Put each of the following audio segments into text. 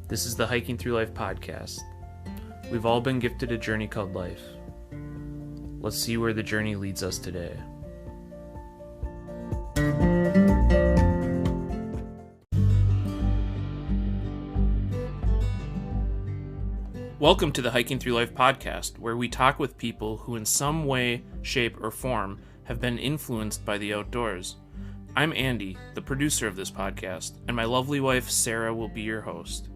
This is the Hiking Through Life podcast. We've all been gifted a journey called life. Let's see where the journey leads us today. Welcome to the Hiking Through Life podcast, where we talk with people who in some way, shape, or form have been influenced by the outdoors. I'm Andy, the producer of this podcast, and my lovely wife Sarah will be your host.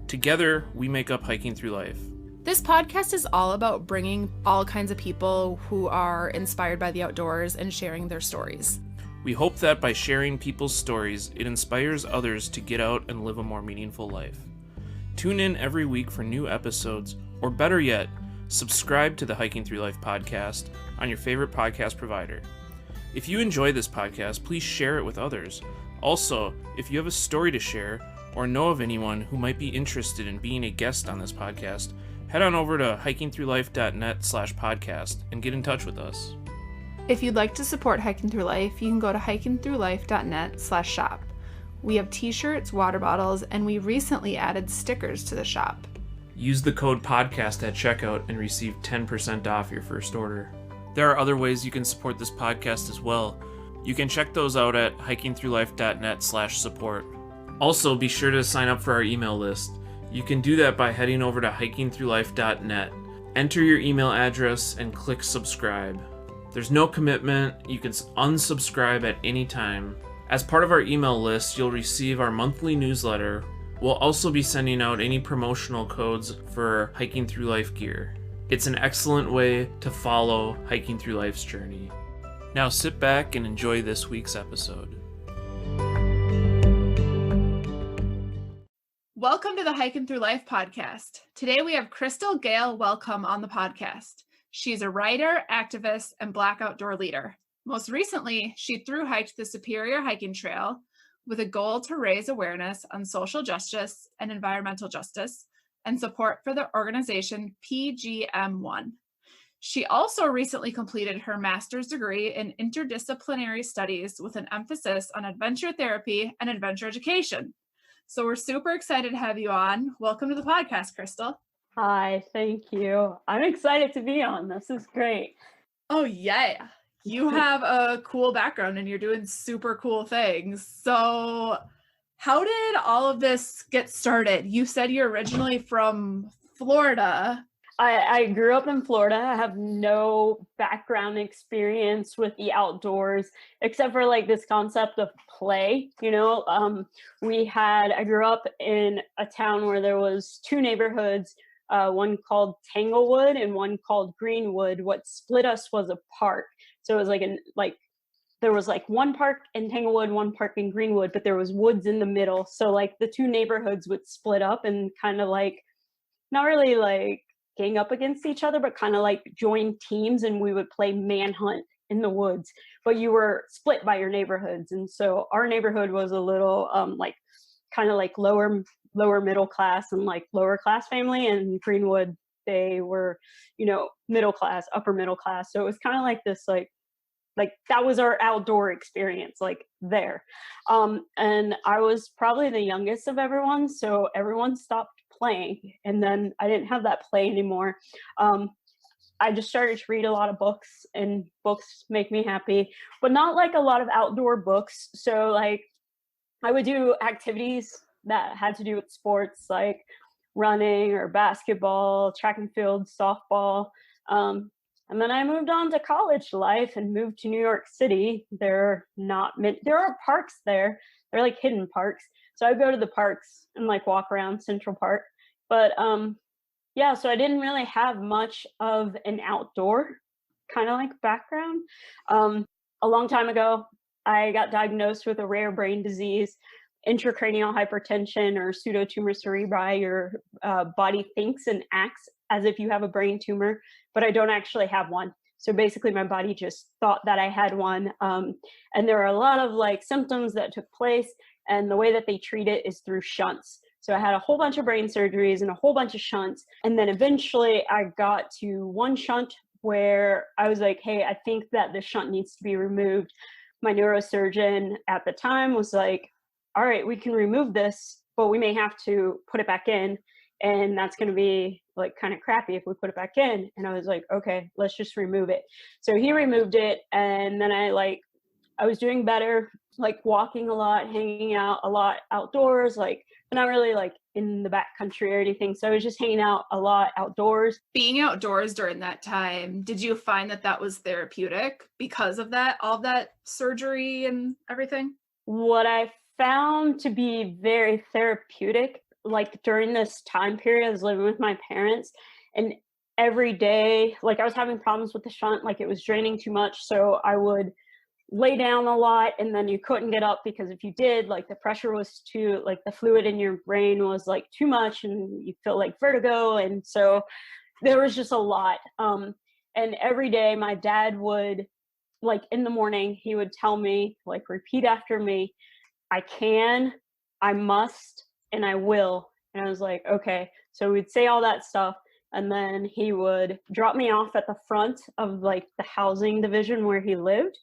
Together, we make up Hiking Through Life. This podcast is all about bringing all kinds of people who are inspired by the outdoors and sharing their stories. We hope that by sharing people's stories, it inspires others to get out and live a more meaningful life. Tune in every week for new episodes, or better yet, subscribe to the Hiking Through Life podcast on your favorite podcast provider. If you enjoy this podcast, please share it with others. Also, if you have a story to share or know of anyone who might be interested in being a guest on this podcast, head on over to hikingthroughlife.net/podcast and get in touch with us. If you'd like to support Hiking Through Life, you can go to hikingthroughlife.net/shop. We have t-shirts, water bottles, and we recently added stickers to the shop. Use the code podcast at checkout and receive 10% off your first order. There are other ways you can support this podcast as well. You can check those out at hikingthroughlife.net/support. Also, be sure to sign up for our email list. You can do that by heading over to hikingthroughlife.net. Enter your email address and click subscribe. There's no commitment. You can unsubscribe at any time. As part of our email list, you'll receive our monthly newsletter. We'll also be sending out any promotional codes for Hiking Through Life gear. It's an excellent way to follow Hiking Through Life's journey. Now sit back and enjoy this week's episode. Welcome to the Hiking Through Life podcast. Today we have Crystal Gail Welcome on the podcast. She's a writer, activist, and Black outdoor leader. Most recently, she thru-hiked the Superior Hiking Trail with a goal to raise awareness on social justice and environmental justice and support for the organization PGM ONE. She also recently completed her master's degree in interdisciplinary studies with an emphasis on adventure therapy and adventure education. So we're super excited to have you on. Welcome to the podcast, Crystal. Hi, thank you. I'm excited to be on. This is great. Oh, yeah. You have a cool background and you're doing super cool things. So how did all of this get started? You said you're originally from Florida. I grew up in Florida. I have no background experience with the outdoors, except for like this concept of play. I grew up in a town where there was two neighborhoods, one called Tanglewood and one called Greenwood. What split us was a park. So it was there was one park in Tanglewood, one park in Greenwood, but there was woods in the middle. So the two neighborhoods would split up and kind of not really gang up against each other, but kind of join teams, and we would play manhunt in the woods, but you were split by your neighborhoods. And so our neighborhood was a little lower middle class and lower class family, and Greenwood, they were, middle class, upper middle class. So it was kind of this that was our outdoor experience there. And I was probably the youngest of everyone, so everyone stopped playing, and then I didn't have that play anymore. I just started to read a lot of books, and books make me happy, but not a lot of outdoor books. So I would do activities that had to do with sports, like running or basketball, track and field, softball. And then I moved on to college life and moved to New York City. There are parks there. They're hidden parks. So I go to the parks and walk around Central Park. But so I didn't really have much of an outdoor kind of background. A long time ago, I got diagnosed with a rare brain disease, intracranial hypertension, or pseudotumor cerebri. Your body thinks and acts as if you have a brain tumor, but I don't actually have one. So basically my body just thought that I had one. And there are a lot of symptoms that took place, and the way that they treat it is through shunts. So I had a whole bunch of brain surgeries and a whole bunch of shunts. And then eventually I got to one shunt where I was like, hey, I think that the shunt needs to be removed. My neurosurgeon at the time was like, all right, we can remove this but we may have to put it back in. And that's going to be like kind of crappy if we put it back in. And I was like, okay, let's just remove it. So he removed it. And then I was doing better, like walking a lot, hanging out a lot outdoors, like not really like in the backcountry or anything. So I was just hanging out a lot outdoors. Being outdoors during that time, did you find that that was therapeutic because of that, all of that surgery and everything? What I found to be very therapeutic, like during this time period, I was living with my parents, and every day, like I was having problems with the shunt, like it was draining too much. So I would lay down a lot, and then you couldn't get up because if you did, like the pressure was too, like the fluid in your brain was like too much and you feel like vertigo. And so there was just a lot. And every day my dad would, like in the morning, he would tell me, like, repeat after me, I can, I must, and I will. And I was like, okay. So we'd say all that stuff. And then he would drop me off at the front of like the housing division where he lived,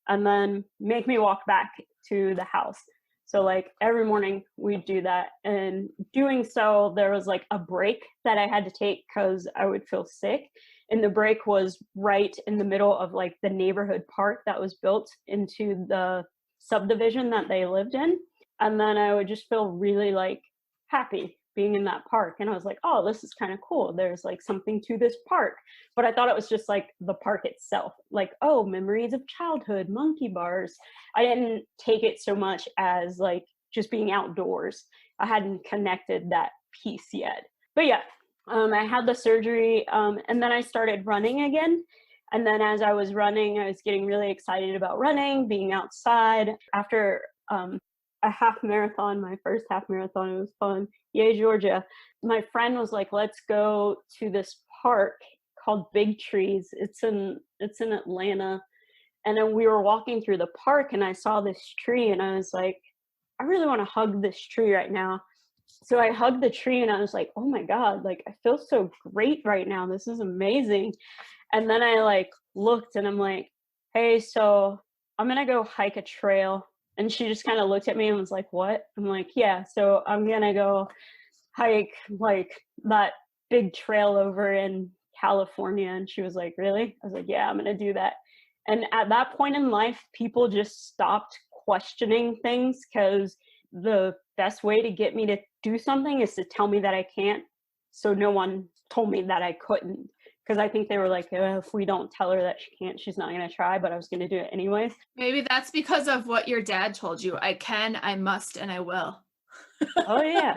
and then make me walk back to the house. So like every morning we'd do that. And doing so, there was like a break that I had to take because I would feel sick. And the break was right in the middle of like the neighborhood park that was built into the subdivision that they lived in. And then I would just feel really like happy being in that park. And I was like, oh, this is kind of cool. There's like something to this park. But I thought it was just like the park itself, like, oh, memories of childhood, monkey bars. I didn't take it so much as like just being outdoors. I hadn't connected that piece yet. But yeah, I had the surgery, and then I started running again. And then as I was running, I was getting really excited about running, being outside. After a half marathon, my first half marathon, it was fun. Yay, Georgia. My friend was like, let's go to this park called Big Trees. It's in Atlanta. And then we were walking through the park and I saw this tree and I was like, I really want to hug this tree right now. So I hugged the tree and I was like, oh my God, like I feel so great right now. This is amazing. And then I like looked and I'm like, hey, so I'm going to go hike a trail. And she just kind of looked at me and was like, what? I'm like, yeah, so I'm going to go hike like that big trail over in California. And she was like, really? I was like, yeah, I'm going to do that. And at that point in life, people just stopped questioning things because the best way to get me to do something is to tell me that I can't. So no one told me that I couldn't. Because I think they were like, if we don't tell her that she can't, she's not going to try, but I was going to do it anyways. Maybe that's because of what your dad told you. I can, I must, and I will. Oh, yeah.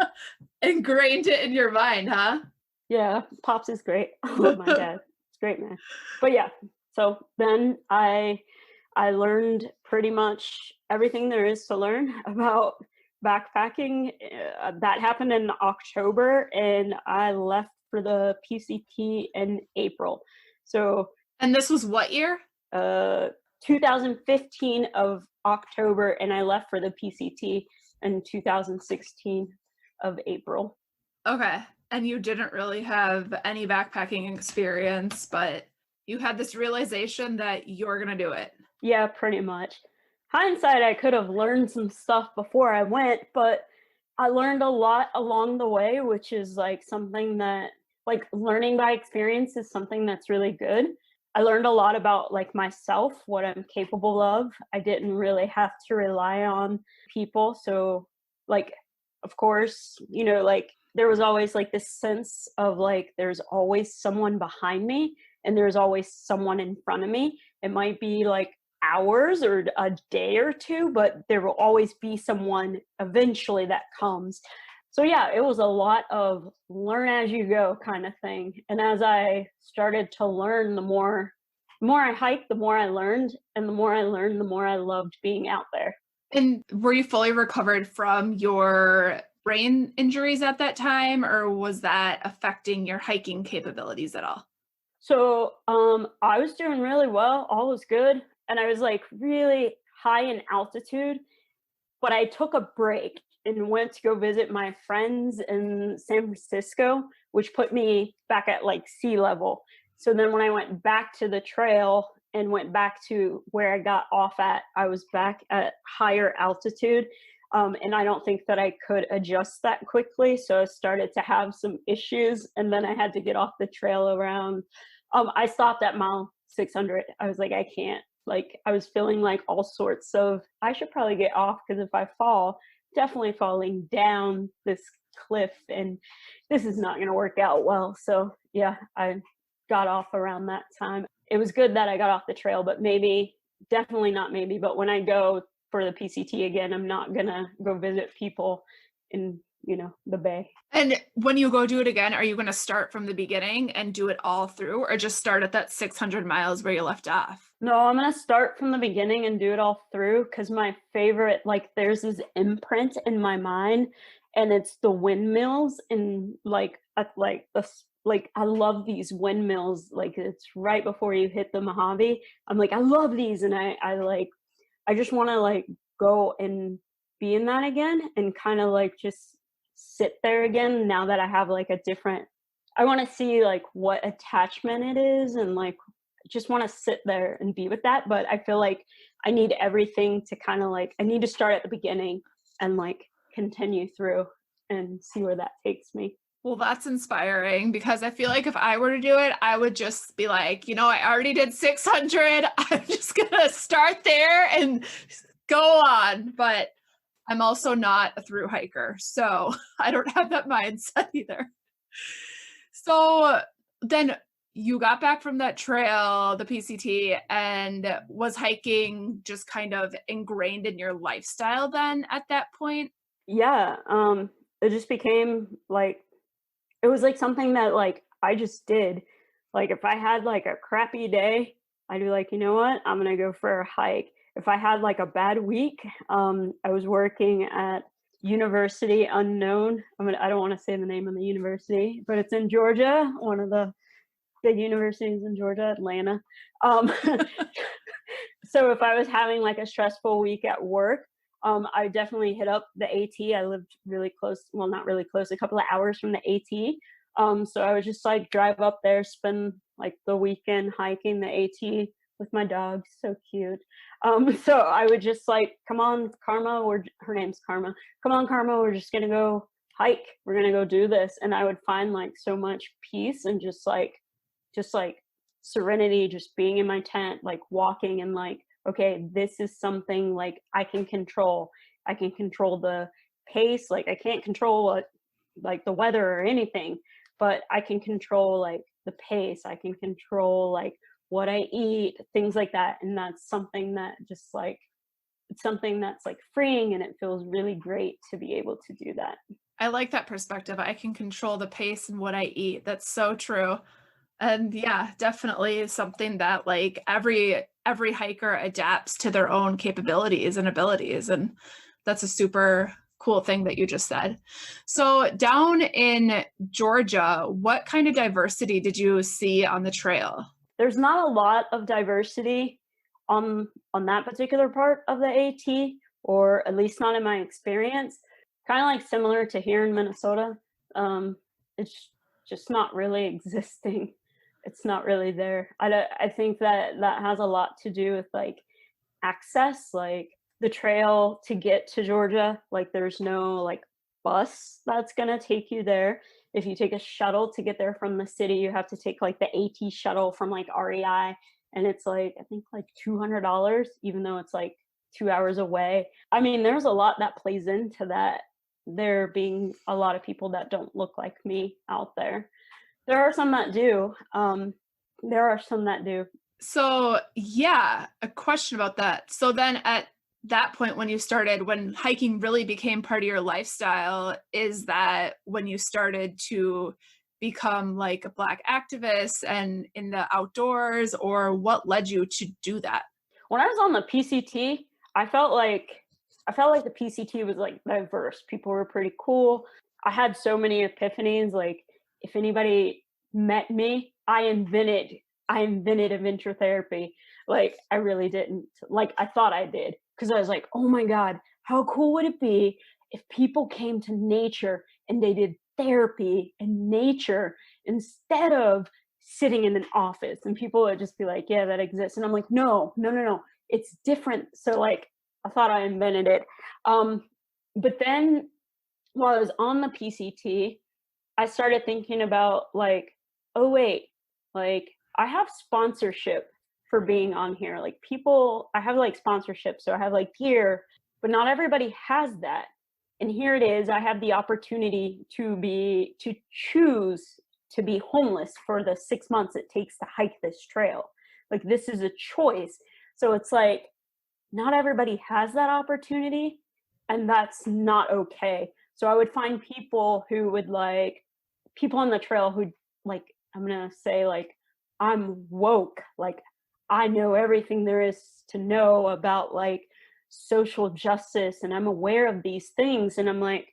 Ingrained it in your mind, huh? Yeah, Pops is great. I love my dad. It's great, man. But yeah, so then I learned pretty much everything there is to learn about backpacking. That happened in October, and I left for the PCT in April. So, and this was what year? 2015 of October, and I left for the PCT in 2016 of April. Okay. And you didn't really have any backpacking experience, but you had this realization that you're going to do it. Yeah, pretty much. Hindsight, I could have learned some stuff before I went, but I learned a lot along the way, which is like something that, like, learning by experience is something that's really good. I learned a lot about like myself, what I'm capable of. I didn't really have to rely on people. So like, of course, you know, like there was always like this sense of like, there's always someone behind me and there's always someone in front of me. It might be like hours or a day or two, but there will always be someone eventually that comes. So yeah, it was a lot of learn as you go kind of thing. And as I started to learn, the more I hiked, the more I learned, and the more I learned, the more I loved being out there. And were you fully recovered from your brain injuries at that time, or was that affecting your hiking capabilities at all? So I was doing really well, all was good. And I was like really high in altitude, but I took a break and went to go visit my friends in San Francisco, which put me back at like sea level. So then when I went back to the trail and went back to where I got off at, I was back at higher altitude. And I don't think that I could adjust that quickly. So I started to have some issues, and then I had to get off the trail around. I stopped at mile 600. I was like, I can't. Like, I was feeling like all sorts of, I should probably get off, because if I fall, definitely falling down this cliff, and this is not going to work out well. So yeah, I got off around that time. It was good that I got off the trail, but maybe, definitely not maybe, but when I go for the PCT again, I'm not gonna go visit people in, the Bay. And when you go do it again, are you going to start from the beginning and do it all through, or just start at that 600 miles where you left off? No, I'm gonna start from the beginning and do it all through, because my favorite, like, there's this imprint in my mind, and it's the windmills, and I love these windmills. Like, it's right before you hit the Mojave. I'm like, I love these, and I just want to like go and be in that again, and kind of like just sit there again, now that I have like a different, I want to see like what attachment it is, and like just want to sit there and be with that. But I feel like I need everything to kind of like, I need to start at the beginning and like continue through and see where that takes me. Well, that's inspiring, because I feel like if I were to do it, I would just be like, I already did 600. I'm just going to start there and go on. But I'm also not a thru hiker, so I don't have that mindset either. So then you got back from that trail, the PCT, and was hiking just kind of ingrained in your lifestyle then at that point? Yeah. It just became like, it was like something that like I just did. Like, if I had like a crappy day, I'd be like, you know what, I'm gonna go for a hike. If I had like a bad week, I was working at University Unknown. I don't want to say the name of the university, but it's in Georgia, one of the big universities in Georgia, Atlanta. So if I was having like a stressful week at work, I definitely hit up the AT. I lived really close, well, not really close, a couple of hours from the AT. So I would just like drive up there, spend like the weekend hiking the AT with my dog. So cute. So I would just like, come on, Karma, her name's Karma. Come on, Karma, we're just gonna go hike. We're gonna go do this. And I would find like so much peace and just like serenity, just being in my tent, like walking, and like, okay, this is something like I can control. I can control the pace. Like, I can't control like the weather or anything, but I can control like the pace. I can control like what I eat, things like that. And that's something that just like, it's something that's like freeing, and it feels really great to be able to do that. I like that perspective. I can control the pace and what I eat. That's so true. And yeah, definitely something that like every hiker adapts to their own capabilities and abilities. And that's a super cool thing that you just said. So down in Georgia, what kind of diversity did you see on the trail? There's not a lot of diversity on that particular part of the AT, or at least not in my experience. Kind of like similar to here in Minnesota. It's just not really existing. It's not really there. I think that has a lot to do with like access, like the trail to get to Georgia. Like, there's no like bus that's gonna take you there. If you take a shuttle to get there from the city, you have to take like the AT shuttle from like REI, and it's like, I think like $200, even though it's like 2 hours away. I mean, there's a lot that plays into that. There being a lot of people that don't look like me out there. There are some that do. So yeah, a question about that. So then at that point, when hiking really became part of your lifestyle, is that when you started to become like a Black activist and in the outdoors, or what led you to do that? When I was on the PCT, I felt like the PCT was like diverse. People were pretty cool. I had so many epiphanies. Like, if anybody met me, I invented adventure therapy. Like, I really didn't. Like, I thought I did, because I was like, oh my God, how cool would it be if people came to nature and they did therapy in nature instead of sitting in an office? And people would just be like, yeah, that exists. And I'm like, no, it's different. So like, I thought I invented it. But then while I was on the PCT, I started thinking about like, oh wait, like I have sponsorship for being on here. Like people, I have like sponsorship, so I have like gear, but not everybody has that. And here it is, I have the opportunity to choose to be homeless for the 6 months it takes to hike this trail. Like this is a choice. So it's like, not everybody has that opportunity, and that's not okay. So I would find people who would like, people on the trail who like, I'm gonna say like, I'm woke, like I know everything there is to know about like social justice and I'm aware of these things. And I'm like,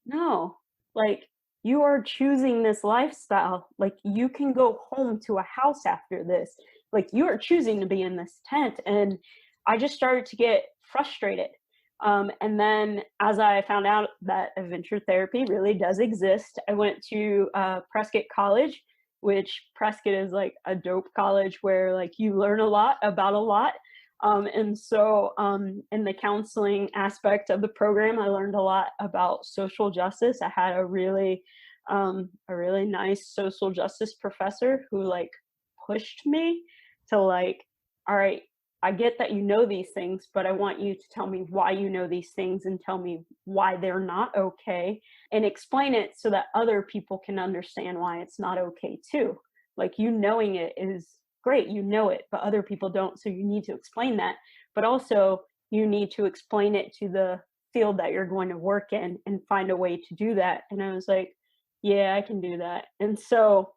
no, like you are choosing this lifestyle. Like you can go home to a house after this. Like you are choosing to be in this tent. And I just started to get frustrated. And then as I found out that adventure therapy really does exist, I went to Prescott College, which Prescott is like a dope college where like you learn a lot about a lot. And so in the counseling aspect of the program, I learned a lot about social justice. I had a really nice social justice professor who like pushed me to like, all right, I get that you know these things, but I want you to tell me why you know these things and tell me why they're not okay and explain it so that other people can understand why it's not okay too. Like you knowing it is great, you know it, but other people don't. So you need to explain that, but also you need to explain it to the field that you're going to work in and find a way to do that. And I was like, yeah, I can do that. And so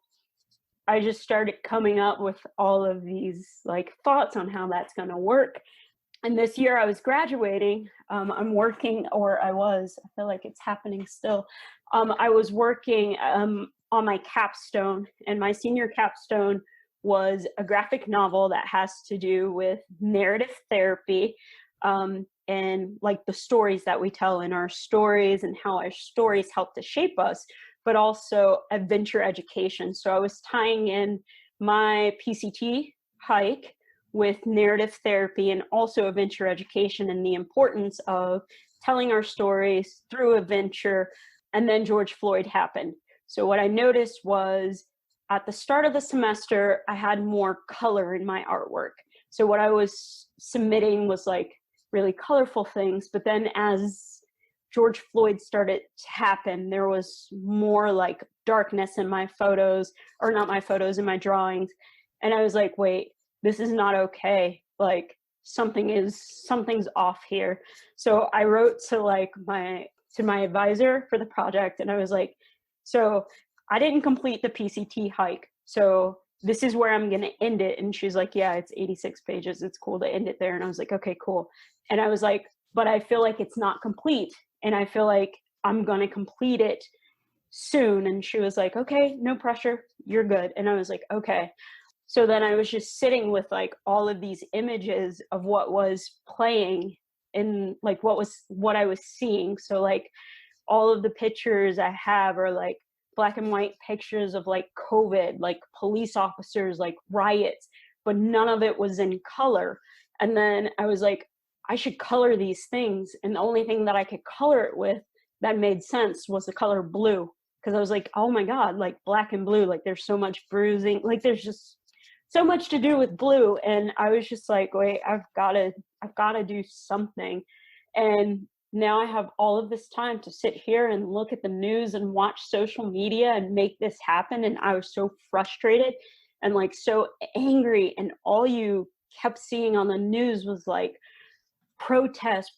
I just started coming up with all of these like thoughts on how that's going to work. And this year I was graduating. I'm working, or I feel like it's happening still. I was working on my capstone, and my senior capstone was a graphic novel that has to do with narrative therapy, and like the stories that we tell in our stories and how our stories help to shape us, but also adventure education. So I was tying in my PCT hike with narrative therapy and also adventure education and the importance of telling our stories through adventure. And then George Floyd happened. So what I noticed was at the start of the semester, I had more color in my artwork. So what I was submitting was like really colorful things, but then as George Floyd started to happen, there was more like darkness in my photos, or not my photos, in my drawings. And I was like, wait, this is not okay. Like something's off here. So I wrote to like my advisor for the project, and I was like, so I didn't complete the PCT hike, so this is where I'm going to end it. And she's like, yeah, it's 86 pages. It's cool to end it there. And I was like, okay, cool. And I was like, but I feel like it's not complete. And I feel like I'm going to complete it soon. And she was like, okay, no pressure. You're good. And I was like, okay. So then I was just sitting with like all of these images of what was playing and like what I was seeing. So like all of the pictures I have are like black and white pictures of like COVID, like police officers, like riots, but none of it was in color. And then I was like, I should color these things. And the only thing that I could color it with that made sense was the color blue. Because I was like, oh my God, like black and blue, like there's so much bruising, like there's just so much to do with blue. And I was just like, wait, I've got to do something. And now I have all of this time to sit here and look at the news and watch social media and make this happen. And I was so frustrated and like so angry. And all you kept seeing on the news was like protests,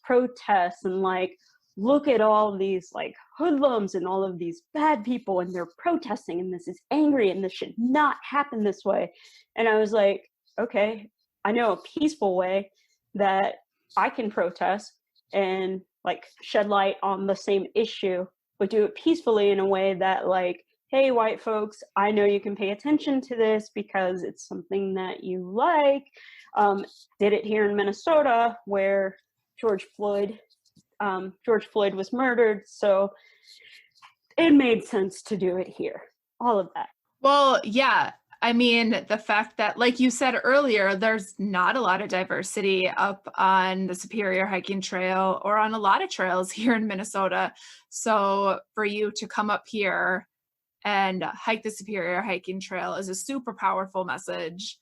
and like, look at all these like hoodlums and all of these bad people, and they're protesting, and this is angry, and this should not happen this way. And I was like, okay, I know a peaceful way that I can protest and like shed light on the same issue, but do it peacefully in a way that like, hey, white folks, I know you can pay attention to this because it's something that you like. Did it here in Minnesota where George Floyd was murdered. So it made sense to do it here. All of that. Well, yeah, I mean, the fact that, like you said earlier, there's not a lot of diversity up on the Superior Hiking Trail or on a lot of trails here in Minnesota. So for you to come up here and hike the Superior Hiking Trail is a super powerful message.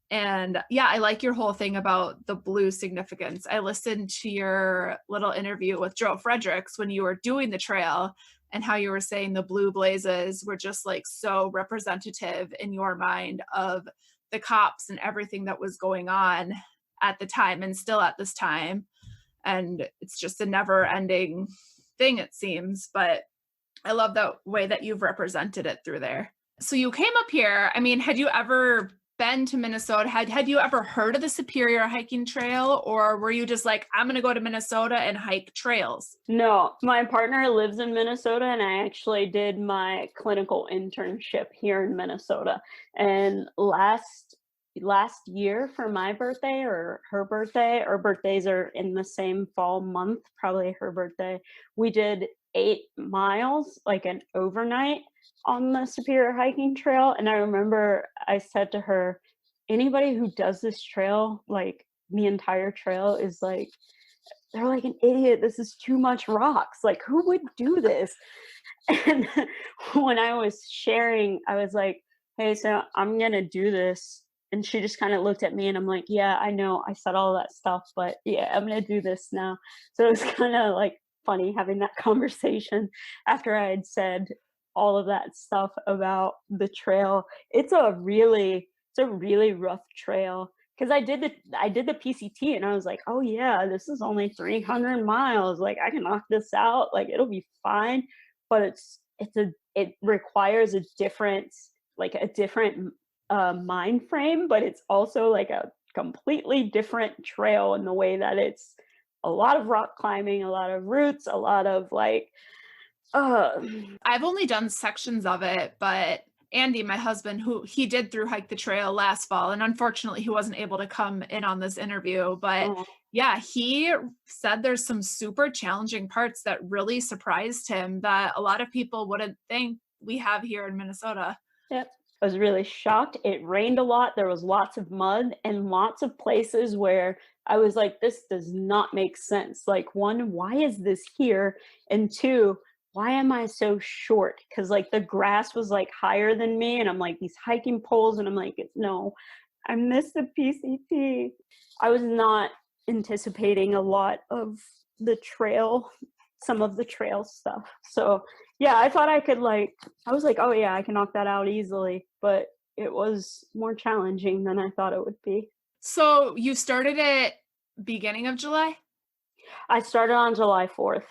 And yeah, I like your whole thing about the blue significance. I listened to your little interview with Joe Fredericks when you were doing the trail and how you were saying the blue blazes were just like so representative in your mind of the cops and everything that was going on at the time and still at this time. And it's just a never ending thing, it seems. But I love the way that you've represented it through there. So you came up here. I mean, had you ever been to Minnesota? Had you ever heard of the Superior Hiking Trail, or were you just like, I'm going to go to Minnesota and hike trails? No, my partner lives in Minnesota, and I actually did my clinical internship here in Minnesota. And last year for my birthday or her birthday, our birthdays are in the same fall month, probably her birthday, we did 8 miles, like an overnight on the Superior Hiking Trail. And I remember I said to her, anybody who does this trail, like the entire trail is like, they're like an idiot. This is too much rocks. Like, who would do this? And when I was sharing, I was like, hey, so I'm going to do this. And she just kind of looked at me and I'm like, yeah, I know I said all that stuff, but yeah, I'm going to do this now. So it was kind of like funny having that conversation after I had said all of that stuff about the trail. It's a really rough trail. Because I did the PCT and I was like, oh yeah, this is only 300 miles. Like I can knock this out. Like it'll be fine. But it requires a different mind frame. But it's also like a completely different trail in the way that it's a lot of rock climbing, a lot of roots, a lot of like. I've only done sections of it, but Andy, my husband, he did thru-hike the trail last fall, and unfortunately he wasn't able to come in on this interview, but yeah, he said there's some super challenging parts that really surprised him that a lot of people wouldn't think we have here in Minnesota. Yep. I was really shocked. It rained a lot. There was lots of mud and lots of places where I was like, this does not make sense. Like, one, why is this here? And two, why am I so short? Because like the grass was like higher than me and I'm like these hiking poles and I'm like, no, I missed the PCT. I was not anticipating a lot of the trail, some of the trail stuff. So yeah, I thought I was like, oh yeah, I can knock that out easily. But it was more challenging than I thought it would be. So you started it beginning of July? I started on July 4th.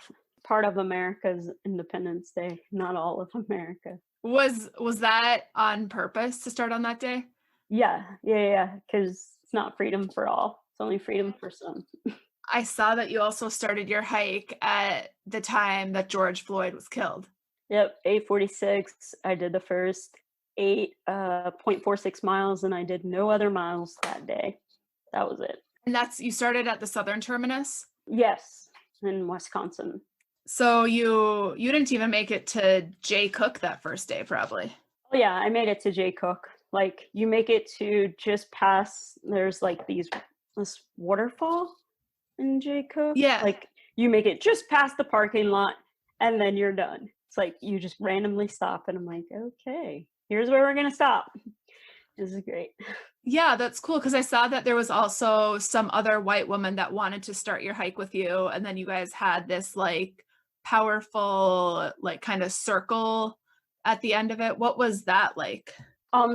Part of America's Independence Day, not all of America. Was that on purpose to start on that day? Yeah, because it's not freedom for all. It's only freedom for some. I saw that you also started your hike at the time that George Floyd was killed. Yep, 8:46. I did the first 8.46 miles, and I did no other miles that day. That was it. And you started at the southern terminus? Yes, in Wisconsin. So you didn't even make it to Jay Cook that first day, probably. Oh yeah, I made it to Jay Cook. Like you make it to just past. There's like this waterfall in Jay Cook. Yeah. Like you make it just past the parking lot, and then you're done. It's like you just randomly stop, and I'm like, okay, here's where we're gonna stop. This is great. Yeah, that's cool because I saw that there was also some other white woman that wanted to start your hike with you, and then you guys had this like powerful like kind of circle at the end of it. What was that like?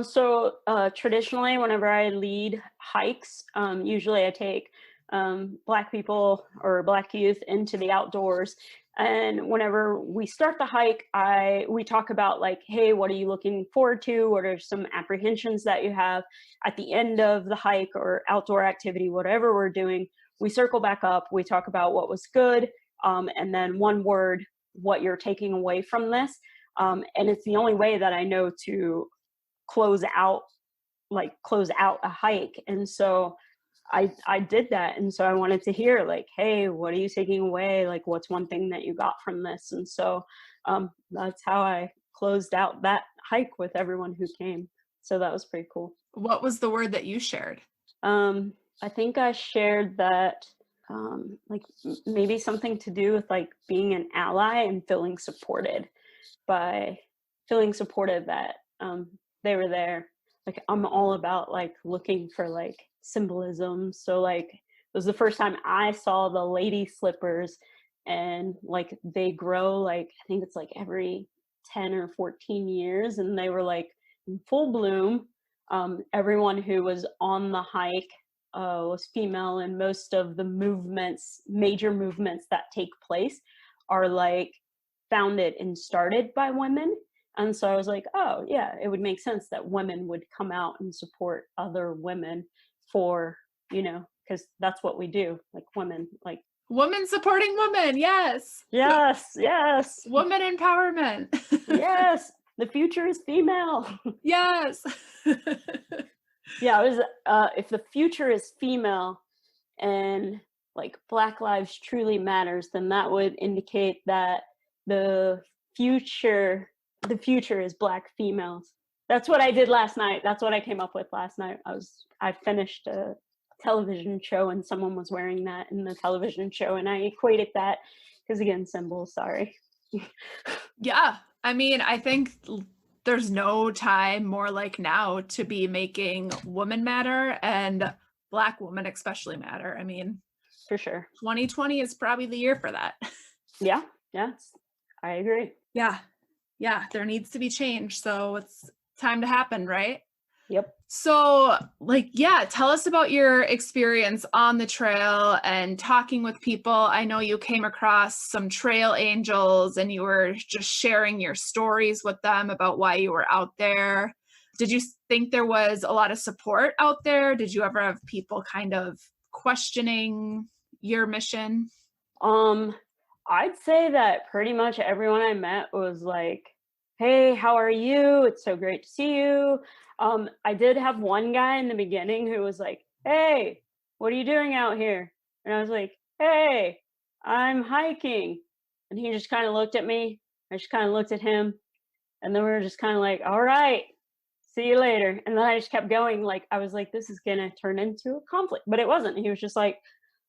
So traditionally whenever I lead hikes, usually I take Black people or Black youth into the outdoors, and whenever we start the hike, we talk about like, hey, what are you looking forward to? What are some apprehensions that you have at the end of the hike or outdoor activity, whatever we're doing? We circle back up, we talk about what was good, and then one word, what you're taking away from this. And it's the only way that I know to close out a hike. And so I did that. And so I wanted to hear like, hey, what are you taking away? Like, what's one thing that you got from this? And so that's how I closed out that hike with everyone who came. So that was pretty cool. What was the word that you shared? I think I shared that like maybe something to do with like being an ally and feeling supported by feeling supported that they were there. Like I'm all about like looking for like symbolism. So like it was the first time I saw the lady slippers, and like they grow like I think it's like every 10 or 14 years, and they were like in full bloom. Everyone who was on the hike was female, and most of the movements, major movements that take place, are like founded and started by women. And so I was like, oh yeah, it would make sense that women would come out and support other women for, you know, because that's what we do, like women, like Women supporting women. Yes. yes, Woman empowerment. yes, the future is female. Yes. Yeah, it was if the future is female and like Black lives truly matters, then that would indicate that the future is Black females. That's what I did last night. That's what I came up with last night. I finished a television show and someone was wearing that in the television show, and I equated that because again, symbols, sorry. Yeah. I mean, I think there's no time more like now to be making women matter and Black women especially matter. I mean, For sure. 2020 is probably the year for that. Yeah, I agree. Yeah. There needs to be change. So it's time to happen, right? Yep. So, like, yeah, tell us about your experience on the trail and talking with people. I know you came across some trail angels and you were just sharing your stories with them about why you were out there. Did you think there was a lot of support out there? Did you ever have people kind of questioning your mission? I'd say that pretty much everyone I met was like, hey, how are you? It's so great to see you. I did have one guy in the beginning who was like, hey, what are you doing out here? And I was like, hey, I'm hiking. And he just kind of looked at me. I just kind of looked at him. And then we were just kind of like, all right, see you later. And then I just kept going. Like, I was like, this is going to turn into a conflict. But it wasn't. He was just like,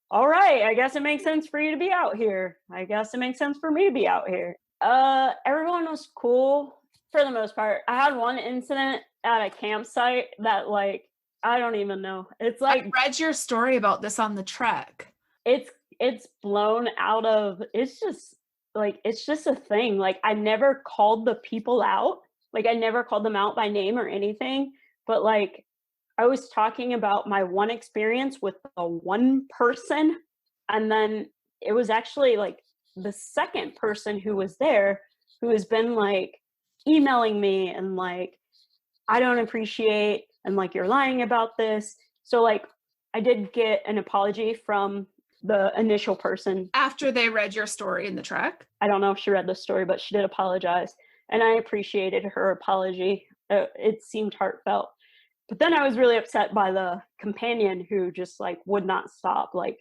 all right, I guess it makes sense for you to be out here. I guess it makes sense for me to be out here. Everyone was cool for the most part. I had one incident at a campsite that like, I don't even know. It's like I read your story about this on the trek. it's blown out of, it's just a thing. Like I never called the people out. Like I never called them out by name or anything, but like I was talking about my one experience with the one person, and then it was actually like the second person who was there who has been like emailing me and like, I don't appreciate, and like you're lying about this. So like I did get an apology from the initial person. After they read your story in the trek? I don't know if she read the story, but she did apologize. And I appreciated her apology. It seemed heartfelt. But then I was really upset by the companion who just like would not stop. Like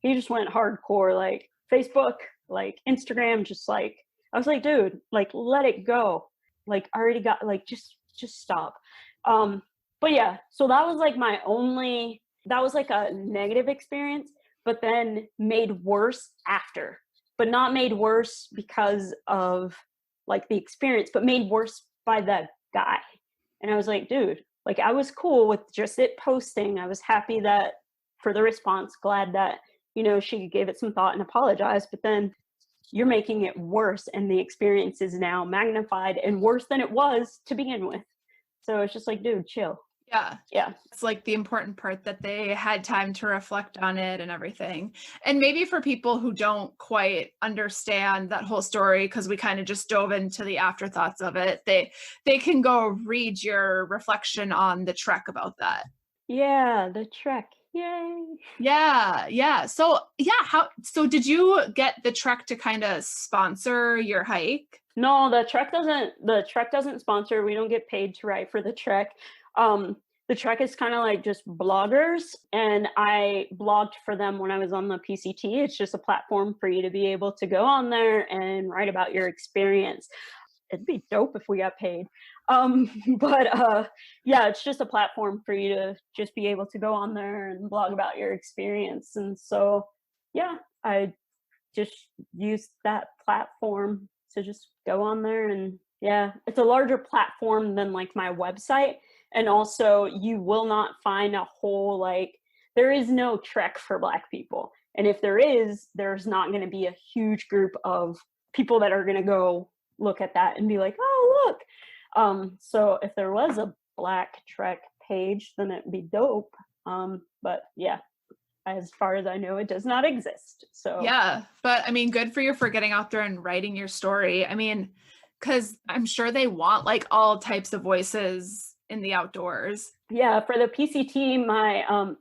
he just went hardcore, like Facebook, like Instagram, just like, I was like, dude, like let it go. Like I already got, like just stop. But yeah, so that was like that was like a negative experience, but then made worse after. But not made worse because of like the experience, but made worse by the guy. And I was like, dude, like I was cool with just it posting. I was happy that for the response, glad that, you know, she gave it some thought and apologized, but then you're making it worse and the experience is now magnified and worse than it was to begin with. So it's just like, dude, chill. Yeah. It's like the important part that they had time to reflect on it and everything. And maybe for people who don't quite understand that whole story, because we kind of just dove into the afterthoughts of it, they can go read your reflection on the trek about that. Yeah, the trek. Yay. Yeah. So did you get the trek to kind of sponsor your hike? No, the trek doesn't sponsor. We don't get paid to write for the trek. The trek is kind of like just bloggers, and I blogged for them when I was on the PCT. It's just a platform for you to be able to go on there and write about your experience. it'd be dope if we got paid. But yeah, it's just a platform for you to just be able to go on there and blog about your experience. And so, yeah, I just use that platform to just go on there. And yeah, it's a larger platform than like my website. And also, you will not find a whole, like, there is no trek for Black people. And if there is, there's not going to be a huge group of people that are going to go look at that and be like, oh, look. So if there was a Black Trek page, then it'd be dope. But yeah, as far as I know, it does not exist. So yeah, but I mean, good for you for getting out there and writing your story. I mean, because I'm sure they want like all types of voices in the outdoors. Yeah, for the PCT,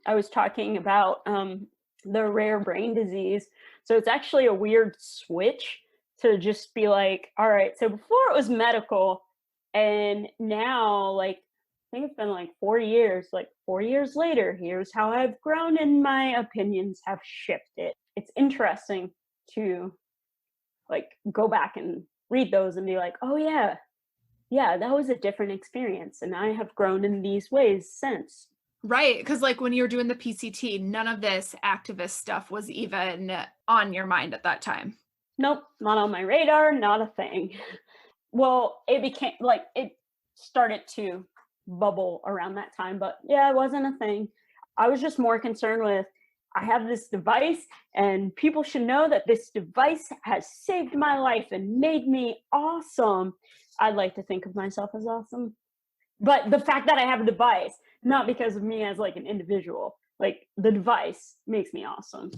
I was talking about the rare brain disease. So it's actually a weird switch to just be like, all right, so before it was medical, and now, like, I think it's been like 4 years, like 4 years later, here's how I've grown and my opinions have shifted. It's interesting to like go back and read those and be like, oh yeah, that was a different experience. And I have grown in these ways since. Right. Because like when you were doing the PCT, none of this activist stuff was even on your mind at that time. Nope, not on my radar, not a thing. Well, it became like, it started to bubble around that time, but yeah, it wasn't a thing. I was just more concerned with, I have this device and people should know that this device has saved my life and made me awesome. I'd like to think of myself as awesome. But the fact that I have a device, not because of me as like an individual, like the device makes me awesome.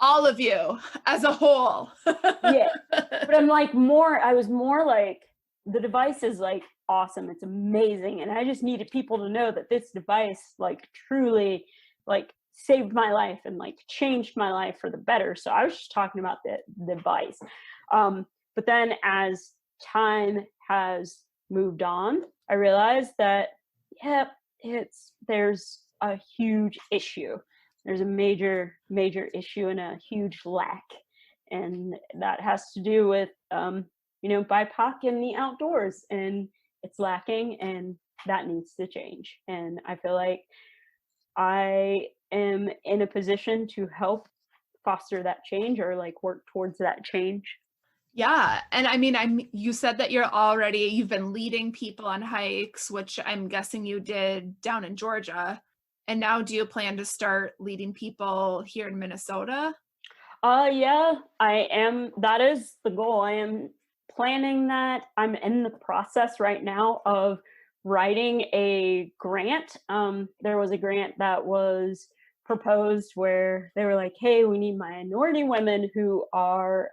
All of you as a whole. Yeah. But I was more like, the device is like awesome. It's amazing. And I just needed people to know that this device like truly like saved my life and like changed my life for the better. So I was just talking about the device. But then as time has moved on, I realized that, yeah, there's a huge issue. There's a major issue and a huge lack. And that has to do with, BIPOC in the outdoors, and it's lacking, and that needs to change. And I feel like I am in a position to help foster that change or like work towards that change. Yeah. And I mean, you said that you've been leading people on hikes, which I'm guessing you did down in Georgia. And now do you plan to start leading people here in Minnesota? Yeah, I am. That is the goal. I am planning that. I'm in the process right now of writing a grant. There was a grant that was proposed where they were like, hey, we need minority women who are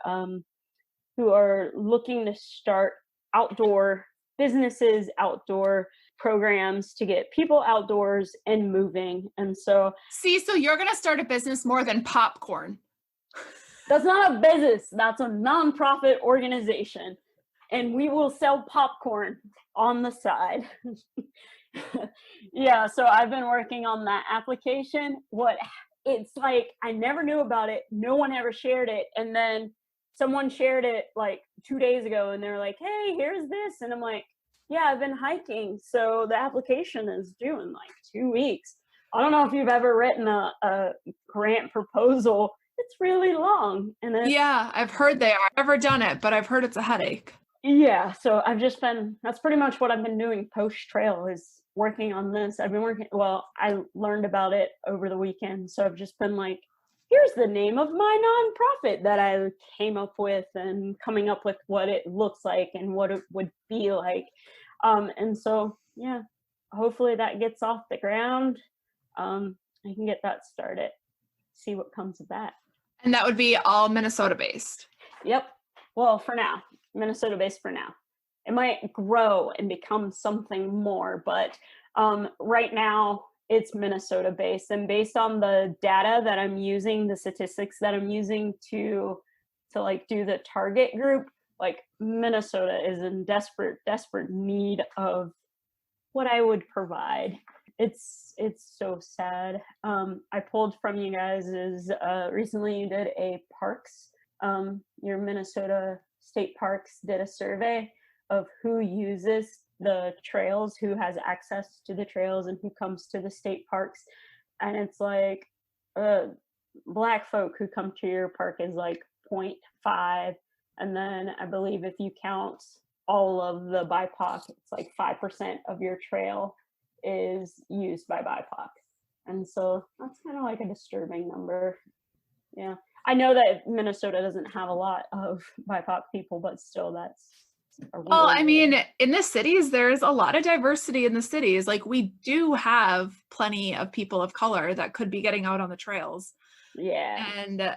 looking to start outdoor businesses, outdoor programs to get people outdoors and moving. And so you're going to start a business more than popcorn. That's not a business. That's a nonprofit organization. And we will sell popcorn on the side. Yeah, so I've been working on that application. It's like, I never knew about it. No one ever shared it. And then someone shared it like 2 days ago and they're like, hey, here's this. And I'm like, yeah, I've been hiking. So the application is due in like 2 weeks. I don't know if you've ever written a grant proposal. It's really long. And yeah, I've heard they are. I've never done it, but I've heard it's a headache. Yeah, so that's pretty much what I've been doing post-trail is working on this. I learned about it over the weekend. So I've just been like, here's the name of my nonprofit that I came up with and coming up with what it looks like and what it would be like. And so, yeah, hopefully that gets off the ground. I can get that started, see what comes of that. And that would be all Minnesota based. Yep. Well, for now, Minnesota based for now. It might grow and become something more, but right now it's Minnesota based. And based on the data that I'm using, the statistics that I'm using to like do the target group, like Minnesota is in desperate need of what I would provide. It's so sad. I pulled from you guys recently you did a parks, your Minnesota state parks did a survey of who uses the trails, who has access to the trails, and who comes to the state parks. And it's like Black folk who come to your park is like 0.5, and then I believe if you count all of the BIPOC, it's like 5% of your trail is used by BIPOC. And so that's kind of like a disturbing number. Yeah. I know that Minnesota doesn't have a lot of BIPOC people, but still that's well, I mean, in the cities, there's a lot of diversity in the cities. Like, we do have plenty of people of color that could be getting out on the trails. Yeah. And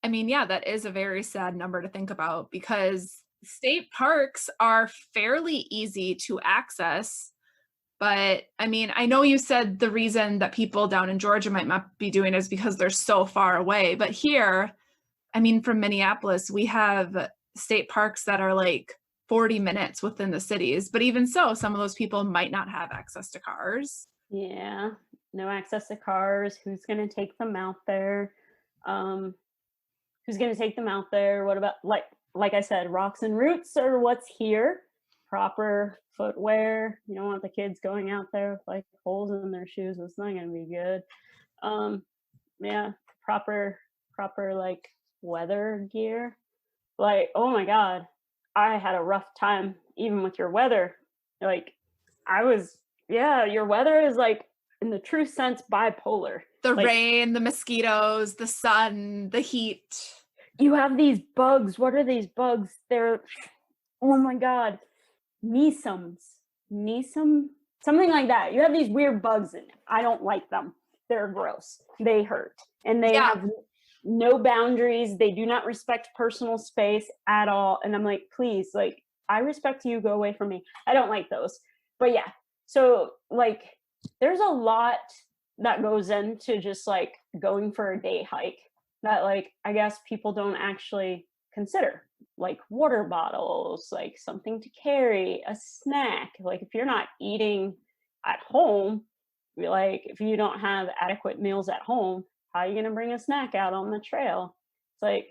I mean, yeah, that is a very sad number to think about, because state parks are fairly easy to access. But I mean, I know you said the reason that people down in Georgia might not be doing it is because they're so far away. But here, I mean, from Minneapolis, we have state parks that are like 40 minutes within the cities. But even so, some of those people might not have access to cars. Yeah, no access to cars. Who's going to take them out there? Who's going to take them out there? What about, like I said, rocks and roots are what's here. Proper footwear. You don't want the kids going out there with like holes in their shoes. It's not going to be good. Yeah, proper like weather gear. Like, oh my God, I had a rough time even with your weather. Like, your weather is like, in the true sense, bipolar. The like, rain, the mosquitoes, the sun, the heat. You have these bugs. What are these bugs? They're, oh my God, Neesum, something like that. You have these weird bugs in it. I don't like them. They're gross. They hurt. And they have no boundaries. They do not respect personal space at all. And I'm like, please, like, I respect you. Go away from me. I don't like those. But yeah, so like, there's a lot that goes into just like going for a day hike that, like, I guess people don't actually consider, like water bottles, like something to carry, a snack. Like, if you're not eating at home, like if you don't have adequate meals at home, how are you going to bring a snack out on the trail? It's like,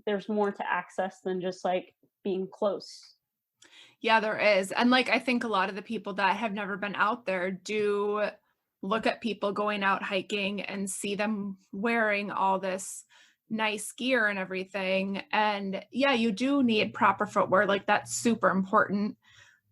there's more to access than just like being close. Yeah, there is. And like, I think a lot of the people that have never been out there do look at people going out hiking and see them wearing all this nice gear and everything. And yeah, you do need proper footwear. Like, that's super important,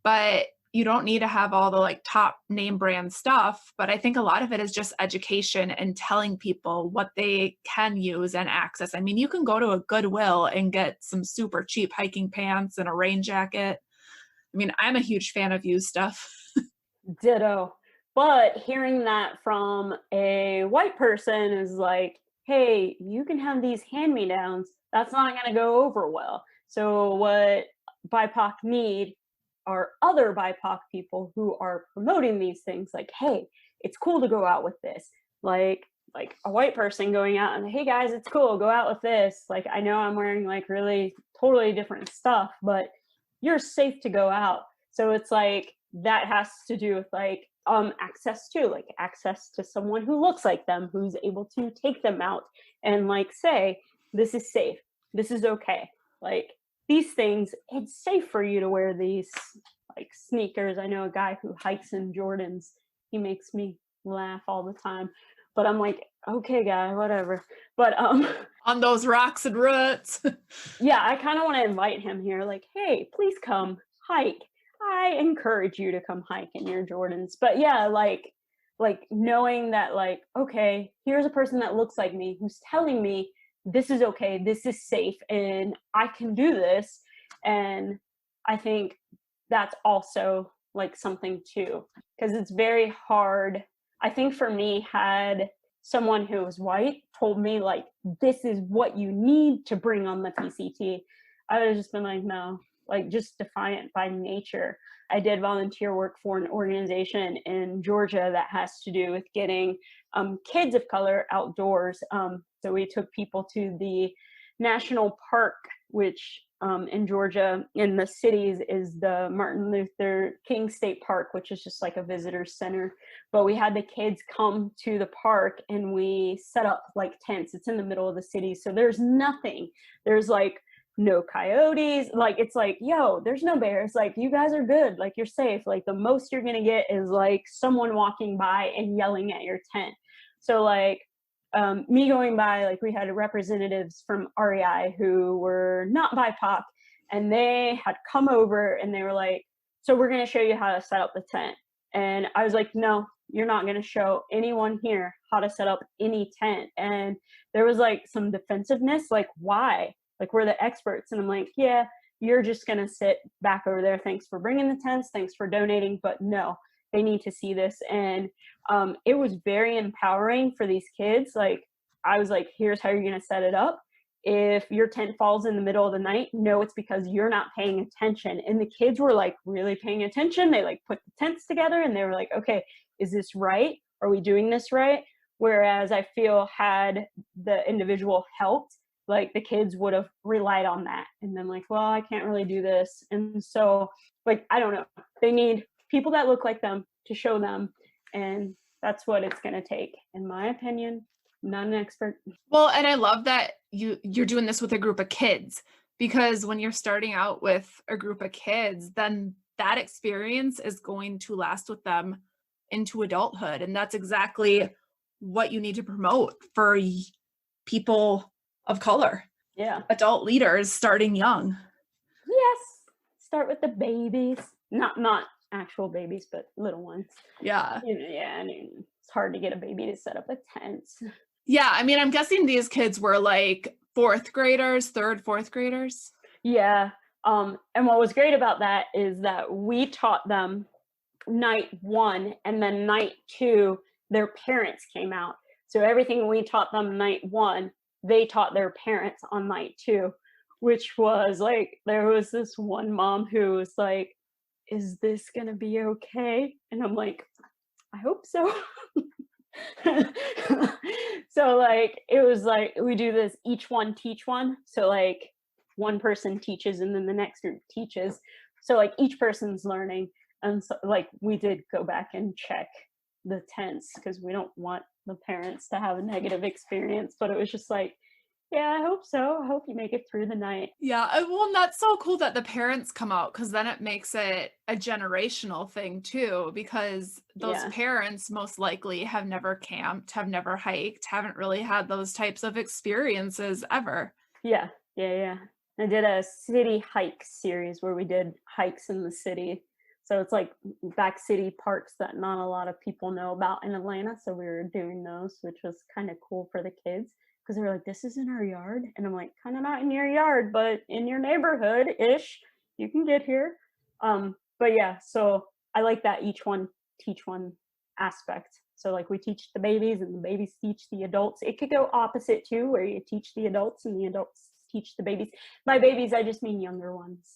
but you don't need to have all the like top name brand stuff. But I think a lot of it is just education and telling people what they can use and access. I mean, you can go to a Goodwill and get some super cheap hiking pants and a rain jacket. I mean, I'm a huge fan of used stuff. Ditto. But hearing that from a white person is like, hey, you can have these hand-me-downs. That's not going to go over well. So what BIPOC need are other BIPOC people who are promoting these things. Like, hey, it's cool to go out with this. Like a white person going out and, hey guys, it's cool, go out with this. Like, I know I'm wearing like really totally different stuff, but you're safe to go out. So it's like, that has to do with like access to someone who looks like them, who's able to take them out and like say, this is safe, this is okay. Like, these things, it's safe for you to wear these like sneakers. I know a guy who hikes in Jordans. He makes me laugh all the time, but I'm like, okay guy, whatever. But on those rocks and roots. Yeah, I kind of want to invite him here, like, hey, please come hike. I encourage you to come hike in your Jordans. But yeah, like knowing that, like, okay, here's a person that looks like me who's telling me this is okay, this is safe, and I can do this. And I think that's also like something too, because it's very hard. I think for me, had someone who was white told me like, this is what you need to bring on the PCT, I would have just been like, no, like, just defiant by nature. I did volunteer work for an organization in Georgia that has to do with getting kids of color outdoors. So we took people to the national park, which in Georgia, in the cities, is the Martin Luther King State Park, which is just like a visitor center. But we had the kids come to the park and we set up like tents. It's in the middle of the city, so there's nothing. There's like no coyotes. Like, it's like, yo, there's no bears. Like, you guys are good. Like, you're safe. Like, the most you're going to get is like someone walking by and yelling at your tent. So like, me going by, like, we had representatives from REI who were not BIPOC, and they had come over and they were like, so we're going to show you how to set up the tent. And I was like, no, you're not going to show anyone here how to set up any tent. And there was like some defensiveness, like, why? Like, we're the experts. And I'm like, yeah, you're just going to sit back over there. Thanks for bringing the tents. Thanks for donating. But no, they need to see this. And it was very empowering for these kids. Like, I was like, here's how you're going to set it up. If your tent falls in the middle of the night, no, it's because you're not paying attention. And the kids were like really paying attention. They like put the tents together and they were like, okay, is this right? Are we doing this right? Whereas I feel had the individual helped, like, the kids would have relied on that and then like, well, I can't really do this. And so, like, I don't know, they need people that look like them to show them. And that's what it's going to take, in my opinion. I'm not an expert. Well, and I love that you're doing this with a group of kids, because when you're starting out with a group of kids, then that experience is going to last with them into adulthood. And that's exactly what you need to promote for people of color. Yeah. Adult leaders starting young. Yes. Start with the babies. Not actual babies, but little ones. Yeah. You know, yeah, I mean, it's hard to get a baby to set up a tent. Yeah, I mean, I'm guessing these kids were like fourth graders. Yeah. And what was great about that is that we taught them night 1, and then night 2, their parents came out. So everything we taught them night 1, they taught their parents on night 2, which was like, there was this one mom who was like, is this gonna be okay? And I'm like, I hope so. So like, it was like, we do this each one teach one. So like, one person teaches and then the next group teaches. So like, each person's learning. And so like, we did go back and check the tents because we don't want the parents to have a negative experience. But it was just like, yeah, I hope so. I hope you make it through the night. Yeah, well, and that's so cool that the parents come out, because then it makes it a generational thing too, because those parents most likely have never camped, have never hiked, haven't really had those types of experiences ever. Yeah. I did a city hike series where we did hikes in the city. So it's like back city parks that not a lot of people know about in Atlanta. So we were doing those, which was kind of cool for the kids. Because they were like, this is in our yard. And I'm like, kind of not in your yard, but in your neighborhood-ish. You can get here. But yeah, so I like that each one teach one aspect. So like, we teach the babies and the babies teach the adults. It could go opposite too, where you teach the adults and the adults teach the babies. By babies, I just mean younger ones.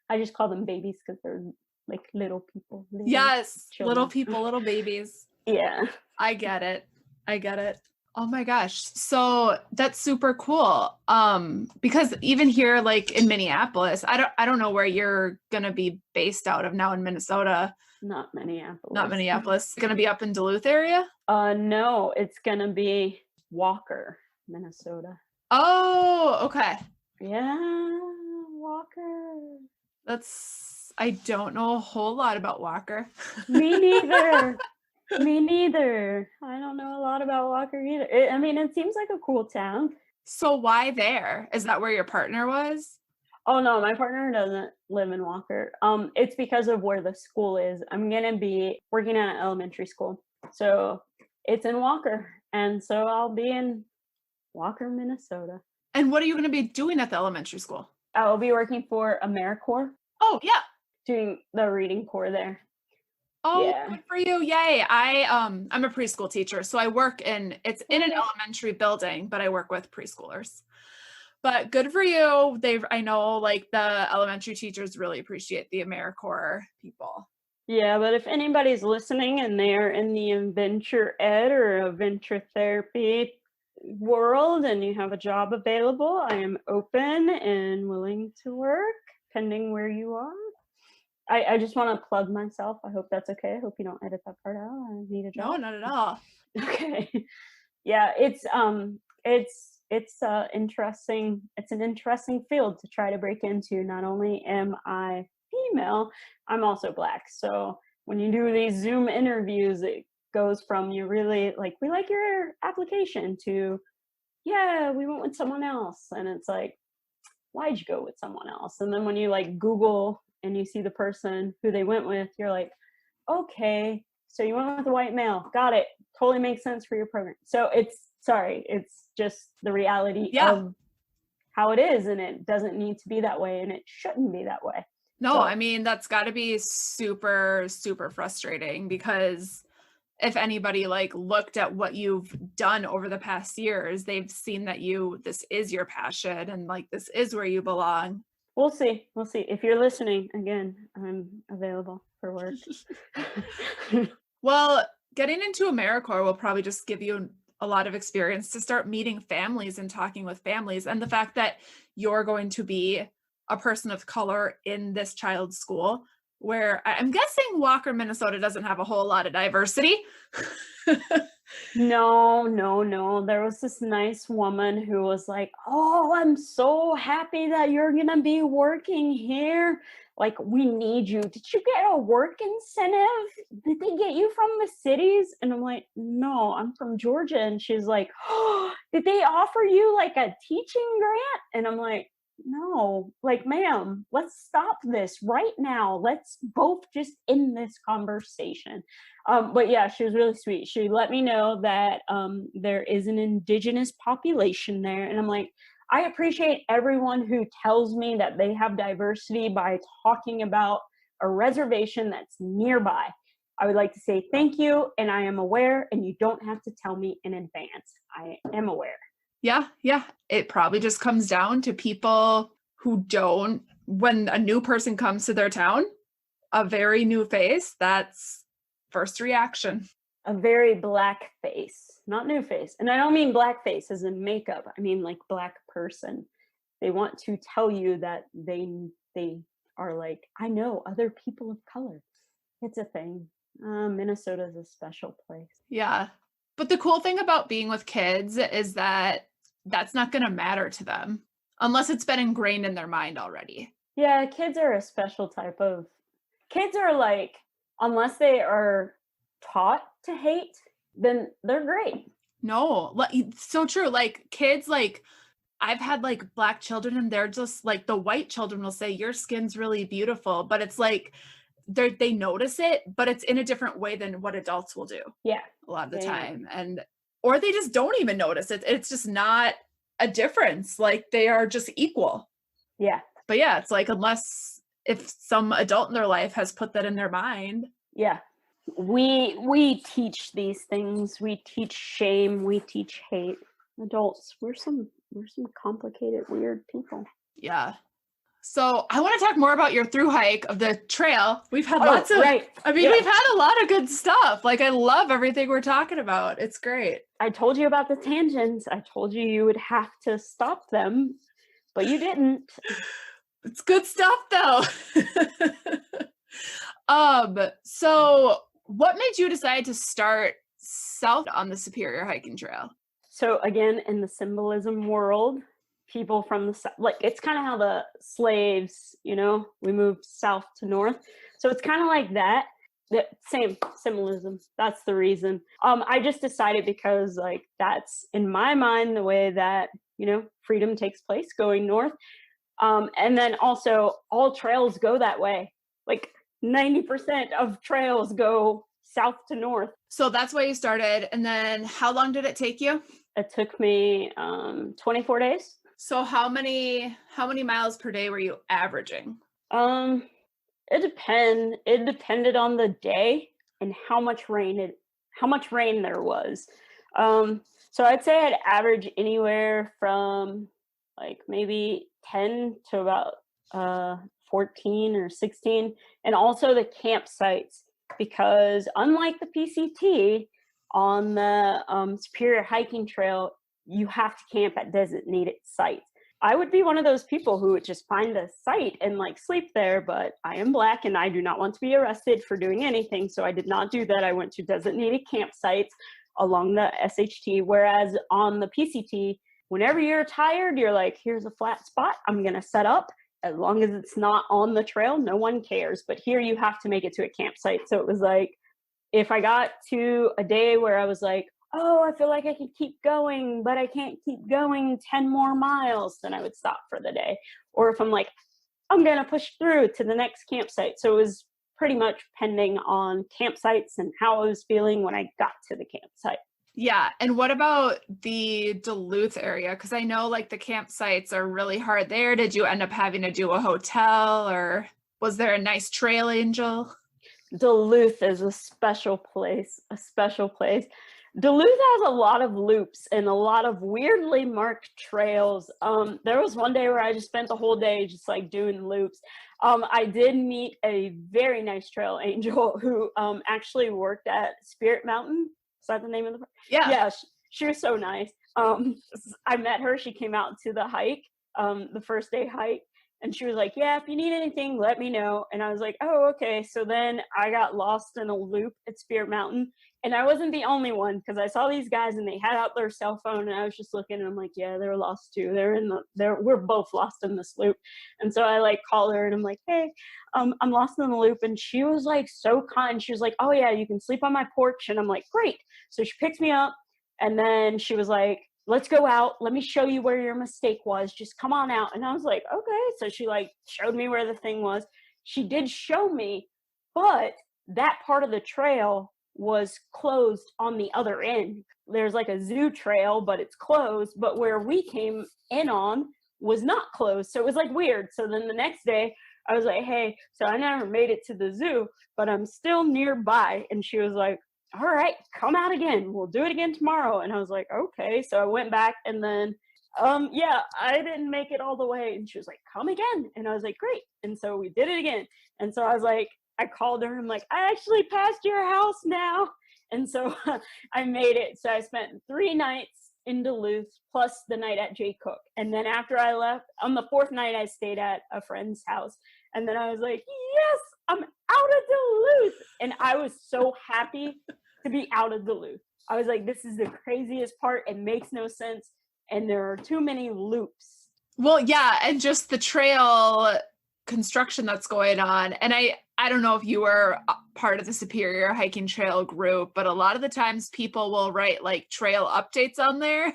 I just call them babies because they're like little people. Yes, children. Little people, little babies. Yeah. I get it. Oh my gosh. So that's super cool. Because even here, like in Minneapolis, I don't know where you're gonna be based out of now in Minnesota. Not Minneapolis. Gonna be up in Duluth area? No, it's gonna be Walker, Minnesota. Oh, okay. Yeah, Walker. I don't know a whole lot about Walker. Me neither. I don't know a lot about Walker either. It seems like a cool town. So why there? Is that where your partner was? Oh no, my partner doesn't live in Walker. It's because of where the school is. I'm gonna be working at an elementary school. So it's in Walker. And so I'll be in Walker, Minnesota. And what are you gonna be doing at the elementary school? I'll be working for AmeriCorps. Oh yeah. Doing the reading corps there. Oh, Yeah. Good for you. Yay. I'm a preschool teacher. So I work it's in an elementary building, but I work with preschoolers. But good for you. I know like the elementary teachers really appreciate the AmeriCorps people. Yeah, but if anybody's listening and they're in the adventure ed or adventure therapy world and you have a job available, I am open and willing to work, pending where you are. I just want to plug myself. I hope that's okay. I hope you don't edit that part out. I need a job. No, not at all. Okay. Yeah, it's it's an interesting field to try to break into. Not only am I female, I'm also Black. So when you do these Zoom interviews, it goes from you really like, we like your application to, yeah, we went with someone else. And it's like, why'd you go with someone else? And then when you like Google and you see the person who they went with, you're like, okay, so you went with a white male. Got it. Totally makes sense for your program. So it's just the reality of how it is. And it doesn't need to be that way. And it shouldn't be that way. No, So, I mean, that's got to be super, super frustrating, because if anybody like looked at what you've done over the past years, they've seen that this is your passion and like this is where you belong. we'll see. If you're listening, again, I'm available for work. Well, getting into AmeriCorps will probably just give you a lot of experience to start meeting families and talking with families. And the fact that you're going to be a person of color in this child's school, where I'm guessing Walker, Minnesota doesn't have a whole lot of diversity. No. There was this nice woman who was like, oh, I'm so happy that you're going to be working here. Like, we need you. Did you get a work incentive? Did they get you from the cities? And I'm like, no, I'm from Georgia. And she's like, oh, did they offer you like a teaching grant? And I'm like, no, like, ma'am, let's stop this right now. Let's both just end this conversation. But yeah, she was really sweet. She let me know that there is an indigenous population there. And I'm like, I appreciate everyone who tells me that they have diversity by talking about a reservation that's nearby. I would like to say thank you, and I am aware, and you don't have to tell me in advance. I am aware. Yeah. It probably just comes down to people who don't, when a new person comes to their town, a very new face, that's first reaction. A very Black face, not new face. And I don't mean Black face as in makeup. I mean like Black person. They want to tell you that they are like, I know other people of color. It's a thing. Minnesota is a special place. Yeah. But the cool thing about being with kids is that that's not going to matter to them unless it's been ingrained in their mind already. Yeah, kids are a special type of, kids are like, unless they are taught to hate, then they're great. No, it's so true. Like kids, like I've had like Black children and they're just like, the white children will say your skin's really beautiful, but it's like they notice it, but it's in a different way than what adults will do. Yeah. A lot of the time. And, or they just don't even notice it. It's just not a difference. Like they are just equal. Yeah. But yeah, it's like, unless if some adult in their life has put that in their mind. Yeah. We teach these things. We teach shame. We teach hate. Adults, we're some complicated, weird people. Yeah. So I want to talk more about your thru hike of the trail. We've had lots of, right. We've had a lot of good stuff. Like I love everything we're talking about. It's great. I told you about the tangents. I told you would have to stop them, but you didn't. It's good stuff though. So what made you decide to start south on the Superior Hiking Trail? So again, in the symbolism world, people from the south, like it's kind of how the slaves, we moved south to north. So it's kind of like that same symbolism. That's the reason. I just decided because like that's in my mind the way that, freedom takes place going north. And then also all trails go that way. Like 90% of trails go south to north. So that's why you started. And then how long did it take you? It took me 24 days. So how many miles per day were you averaging? It depended on the day and how much rain there was. So I'd say I'd average anywhere from like maybe 10 to about 14 or 16, and also the campsites, because unlike the PCT on the Superior Hiking Trail, you have to camp at designated sites. I would be one of those people who would just find a site and like sleep there, but I am Black and I do not want to be arrested for doing anything, so I did not do that. I went to designated campsites along the SHT, whereas on the PCT, whenever you're tired, you're like, here's a flat spot, I'm going to set up. As long as it's not on the trail, no one cares. But here you have to make it to a campsite. So it was like, if I got to a day where I was like, oh, I feel like I could keep going, but I can't keep going 10 more miles, then I would stop for the day. Or if I'm like, I'm going to push through to the next campsite. So it was pretty much pending on campsites and how I was feeling when I got to the campsite. Yeah. And what about the Duluth area? Because I know like the campsites are really hard there. Did you end up having to do a hotel, or was there a nice trail angel? Duluth is a special place, a special place. Duluth has a lot of loops and a lot of weirdly marked trails. There was one day where I just spent the whole day just like doing loops. I did meet a very nice trail angel who actually worked at Spirit Mountain. Is that the name of the park? Yeah, she was so nice. I met her. She came out to the hike, the first day hike. And she was like, yeah, if you need anything, let me know. And I was like, oh, okay. So then I got lost in a loop at Spirit Mountain. And I wasn't the only one, because I saw these guys and they had out their cell phone, and I was just looking and I'm like, yeah, they're lost too. We're both lost in this loop. And so I like call her and I'm like, hey, I'm lost in the loop. And she was like so kind. She was like, oh yeah, you can sleep on my porch. And I'm like, great. So she picks me up and then she was like, let's go out. Let me show you where your mistake was. Just come on out. And I was like, okay. So she like showed me where the thing was. She did show me, but that part of the trail was closed on the other end. There's like a zoo trail, but it's closed. But where we came in on was not closed. So it was like weird. So then the next day I was like, hey, so I never made it to the zoo, but I'm still nearby. And she was like, all right, come out again. We'll do it again tomorrow. And I was like, okay. So I went back and then, yeah, I didn't make it all the way. And she was like, come again. And I was like, great. And so we did it again. And so I was like, I called her. I'm like, I actually passed your house now. And so I made it. So I spent 3 nights in Duluth plus the night at J. Cook. And then after I left, on the 4th night, I stayed at a friend's house. And then I was like, yes, I'm out of Duluth. And I was so happy to be out of Duluth. I was like, this is the craziest part. It makes no sense. And there are too many loops. Well, yeah. And just the trail construction that's going on. And I don't know if you were part of the Superior Hiking Trail group, but a lot of the times people will write like trail updates on there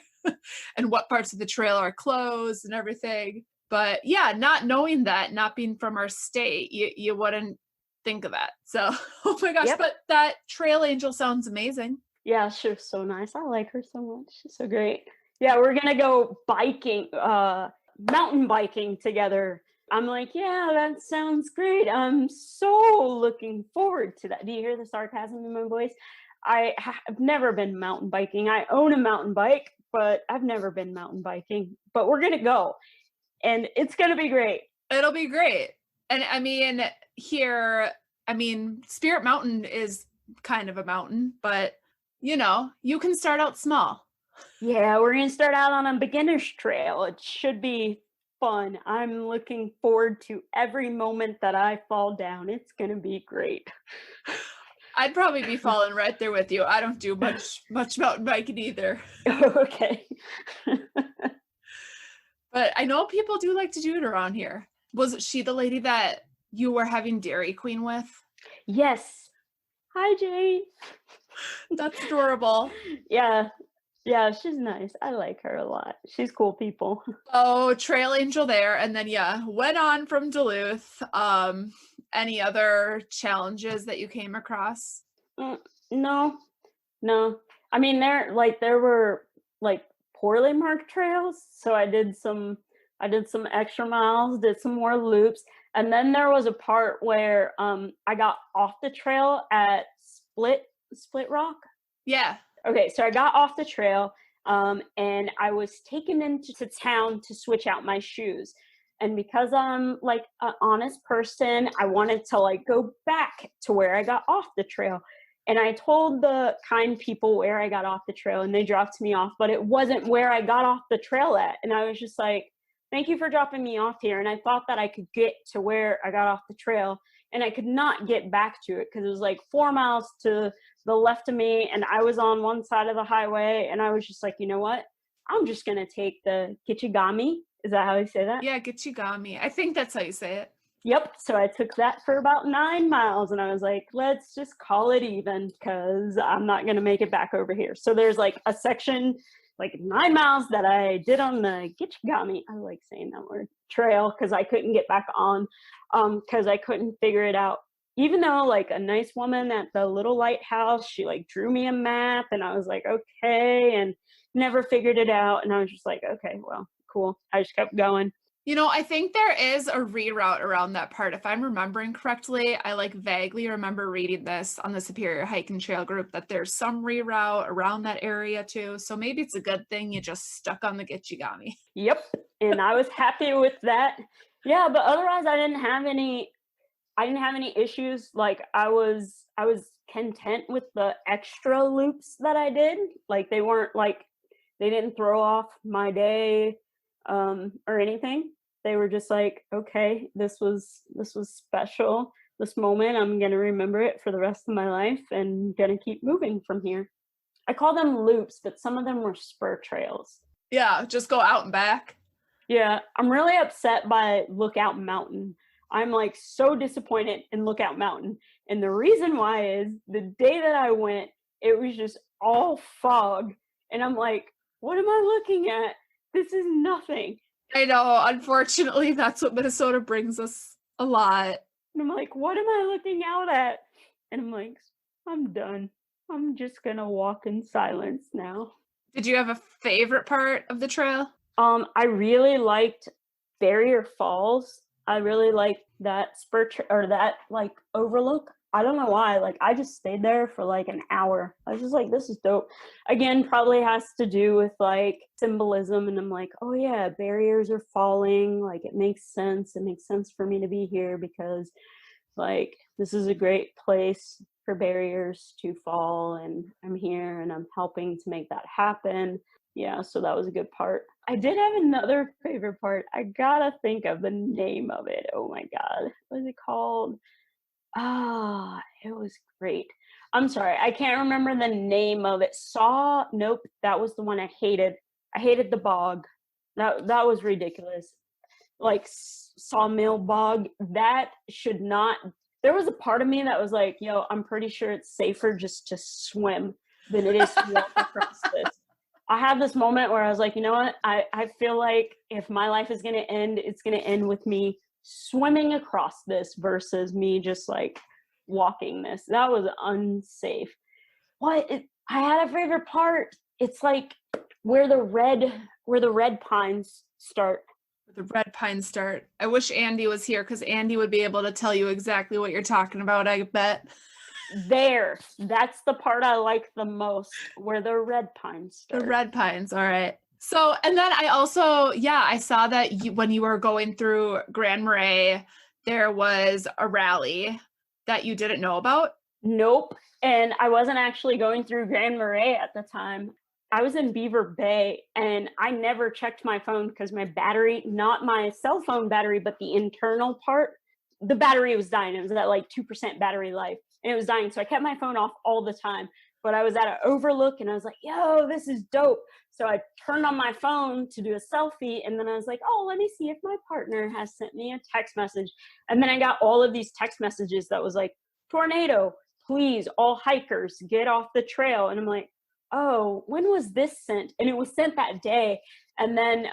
and what parts of the trail are closed and everything. But yeah, not knowing that, not being from our state, you wouldn't think of that. So, oh my gosh, but that trail angel sounds amazing. Yeah, she was so nice. I like her so much. She's so great. Yeah, we're going to go biking, mountain biking together. I'm like, yeah, that sounds great. I'm so looking forward to that. Do you hear the sarcasm in my voice? I have never been mountain biking. I own a mountain bike, but I've never been mountain biking. But we're going to go. And it's going to be great. It'll be great. And I mean, here, Spirit Mountain is kind of a mountain, but you know, you can start out small. Yeah, we're going to start out on a beginner's trail. It should be fun. I'm looking forward to every moment that I fall down. It's going to be great. I'd probably be falling right there with you. I don't do much mountain biking either. Okay. But I know people do like to do it around here. Was she the lady that you were having Dairy Queen with? Yes. Hi, Jane. That's adorable. Yeah, she's nice. I like her a lot. She's cool people. Oh, trail angel there. And then, went on from Duluth. Any other challenges that you came across? No. I mean, there were like poorly marked trails. So I did some extra miles, did some more loops. And then there was a part where I got off the trail at Split Rock. Yeah. Okay, so I got off the trail and I was taken into town to switch out my shoes. And because I'm like an honest person, I wanted to like go back to where I got off the trail. And I told the kind people where I got off the trail and they dropped me off, but it wasn't where I got off the trail at. And I was just like, thank you for dropping me off here. And I thought that I could get to where I got off the trail and I could not get back to it because it was like 4 miles to the left of me and I was on one side of the highway and I was just like, you know what? I'm just going to take the Kichigami. Is that how you say that? Yeah, Gichigami. I think that's how you say it. Yep. So I took that for about 9 miles and I was like, let's just call it even because I'm not going to make it back over here. So there's like a section, like 9 miles that I did on the Gichigami. I like saying that word, trail, because I couldn't get back on because I couldn't figure it out. Even though like a nice woman at the little lighthouse, she like drew me a map and I was like, okay, and never figured it out. And I was just like, okay, well, cool. I just kept going. You know, I think there is a reroute around that part. If I'm remembering correctly, I like vaguely remember reading this on the Superior Hike and Trail group that there's some reroute around that area too. So maybe it's a good thing you just stuck on the Gichigami. Yep. And I was happy with that. Yeah, but otherwise I didn't have any issues. Like I was content with the extra loops that I did. Like they didn't throw off my day or anything. They were just like, okay, this was special. This moment, I'm going to remember it for the rest of my life and going to keep moving from here. I call them loops, but some of them were spur trails. Yeah, just go out and back. Yeah, I'm really upset by Lookout Mountain. I'm like so disappointed in Lookout Mountain. And the reason why is the day that I went, it was just all fog. And I'm like, what am I looking at? This is nothing. I know, unfortunately, that's what Minnesota brings us a lot. And I'm like, what am I looking out at? And I'm like, I'm done. I'm just gonna walk in silence now. Did you have a favorite part of the trail? I really liked Barrier Falls. I really liked that or that like overlook. I don't know why. Like I just stayed there for like an hour. I was just like, this is dope. Again, probably has to do with like symbolism. And I'm like, oh yeah, barriers are falling. Like it makes sense. It makes sense for me to be here because like this is a great place for barriers to fall. And I'm here and I'm helping to make that happen. Yeah, so that was a good part. I did have another favorite part. I gotta think of the name of it. Oh my God. What is it called? It was great. I'm sorry, I can't remember the name of it. Nope, that was the one I hated. I hated the bog. That was ridiculous. Like Sawmill Bog, that should not. There was a part of me that was like, yo, I'm pretty sure it's safer just to swim than it is to walk across this. I had this moment where I was like, you know what? I feel like if my life is going to end, it's going to end with me swimming across this versus me just like walking this. That was unsafe. I had a favorite part. It's like where the red pines start. The red pines start. I wish Andy was here because Andy would be able to tell you exactly what you're talking about, I bet. That's the part I like the most, where the red pines start. The red pines, all right. So, and then I also, I saw that when you were going through Grand Marais, there was a rally that you didn't know about? Nope. And I wasn't actually going through Grand Marais at the time. I was in Beaver Bay and I never checked my phone because my battery, not my cell phone battery, but the internal part, the battery was dying. It was at like 2% battery life and it was dying. So I kept my phone off all the time. But I was at an overlook and I was like, yo, this is dope. So I turned on my phone to do a selfie. And then I was like, oh, let me see if my partner has sent me a text message. And then I got all of these text messages that was like, tornado, please, all hikers, get off the trail. And I'm like, oh, when was this sent? And it was sent that day. And then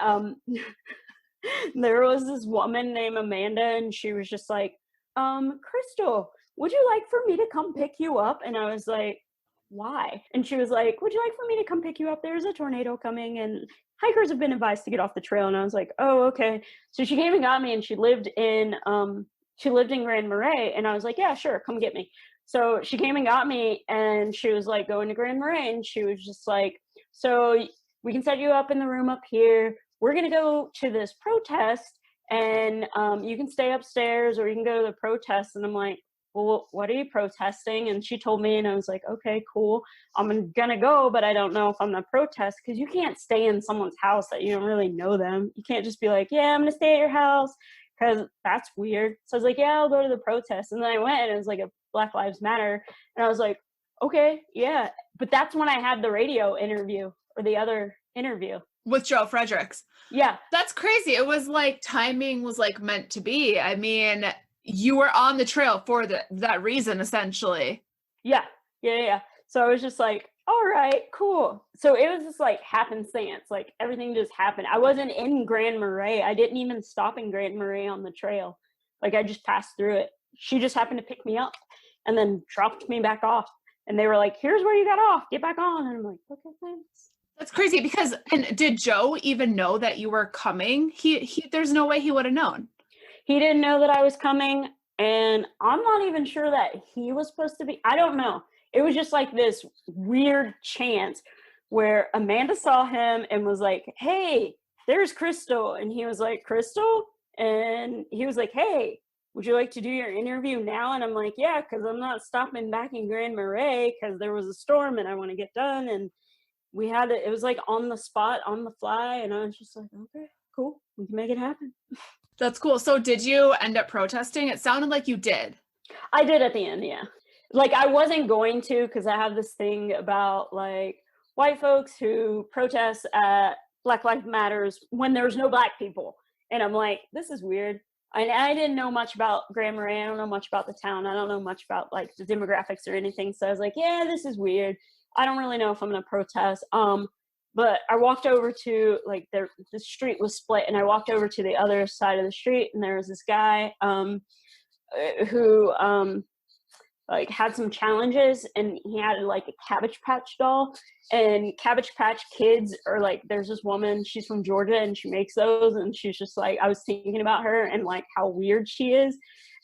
there was this woman named Amanda and she was just like, Crystal, would you like for me to come pick you up? And I was like, why? And she was like, would you like for me to come pick you up? There's a tornado coming and hikers have been advised to get off the trail. And I was like, oh, okay. So she came and got me and she lived in Grand Marais. And I was like, yeah, sure, come get me. So she came and got me and she was like going to Grand Marais and she was just like, so we can set you up in the room up here. We're going to go to this protest and you can stay upstairs or you can go to the protest. And I'm like, well, what are you protesting? And she told me and I was like, okay, cool. I'm going to go, but I don't know if I'm going to protest because you can't stay in someone's house that you don't really know them. You can't just be like, yeah, I'm going to stay at your house because that's weird. So I was like, yeah, I'll go to the protest. And then I went and it was like a Black Lives Matter. And I was like, okay, yeah. But that's when I had the radio interview or the other interview. With Joe Fredericks. Yeah. That's crazy. It was like timing was like meant to be. I mean, you were on the trail for that reason, essentially. Yeah. So I was just like, all right, cool. So it was just like happenstance, like everything just happened. I wasn't in Grand Marais. I didn't even stop in Grand Marais on the trail. Like I just passed through it. She just happened to pick me up and then dropped me back off. And they were like, here's where you got off. Get back on. And I'm like, okay, thanks. That's crazy because, and did Joe even know that you were coming? He there's no way he would have known. He didn't know that I was coming. And I'm not even sure that he was supposed to be. I don't know. It was just like this weird chance where Amanda saw him and was like, hey, there's Crystal. And he was like, Crystal? And he was like, hey, would you like to do your interview now? And I'm like, yeah, because I'm not stopping back in Grand Marais because there was a storm and I want to get done. And we had it was like on the spot, on the fly. And I was just like, okay, cool. We can make it happen. That's cool. So did you end up protesting? It sounded like you did. I did at the end, yeah. Like I wasn't going to because I have this thing about like white folks who protest at Black Lives Matters when there's no Black people. And I'm like, this is weird. And I didn't know much about Grand Marais. I don't know much about the town. I don't know much about like the demographics or anything. So I was like, yeah, this is weird. I don't really know if I'm going to protest. But I walked over to like the street was split and I walked over to the other side of the street and there was this guy who like had some challenges and he had like a Cabbage Patch doll, and Cabbage Patch kids are like, there's this woman, she's from Georgia and she makes those, and she's just like, I was thinking about her and like how weird she is,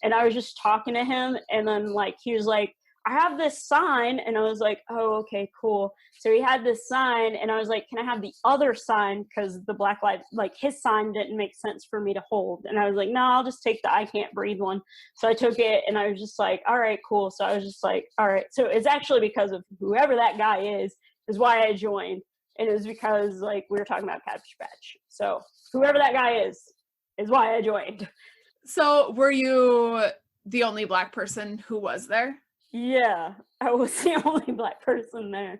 and I was just talking to him and then like he was like, I have this sign, and I was like, oh, okay, cool. So he had this sign and I was like, can I have the other sign, because the Black Lives, like his sign didn't make sense for me to hold, and I was like, no, I'll just take the I can't breathe one. So I took it and I was just like, all right, cool. So I was just like, all right. So it's actually because of whoever that guy is why I joined, and it was because like we were talking about Cabbage Patch. So whoever that guy is why I joined. So were you the only Black person who was there? Yeah, I was the only Black person there.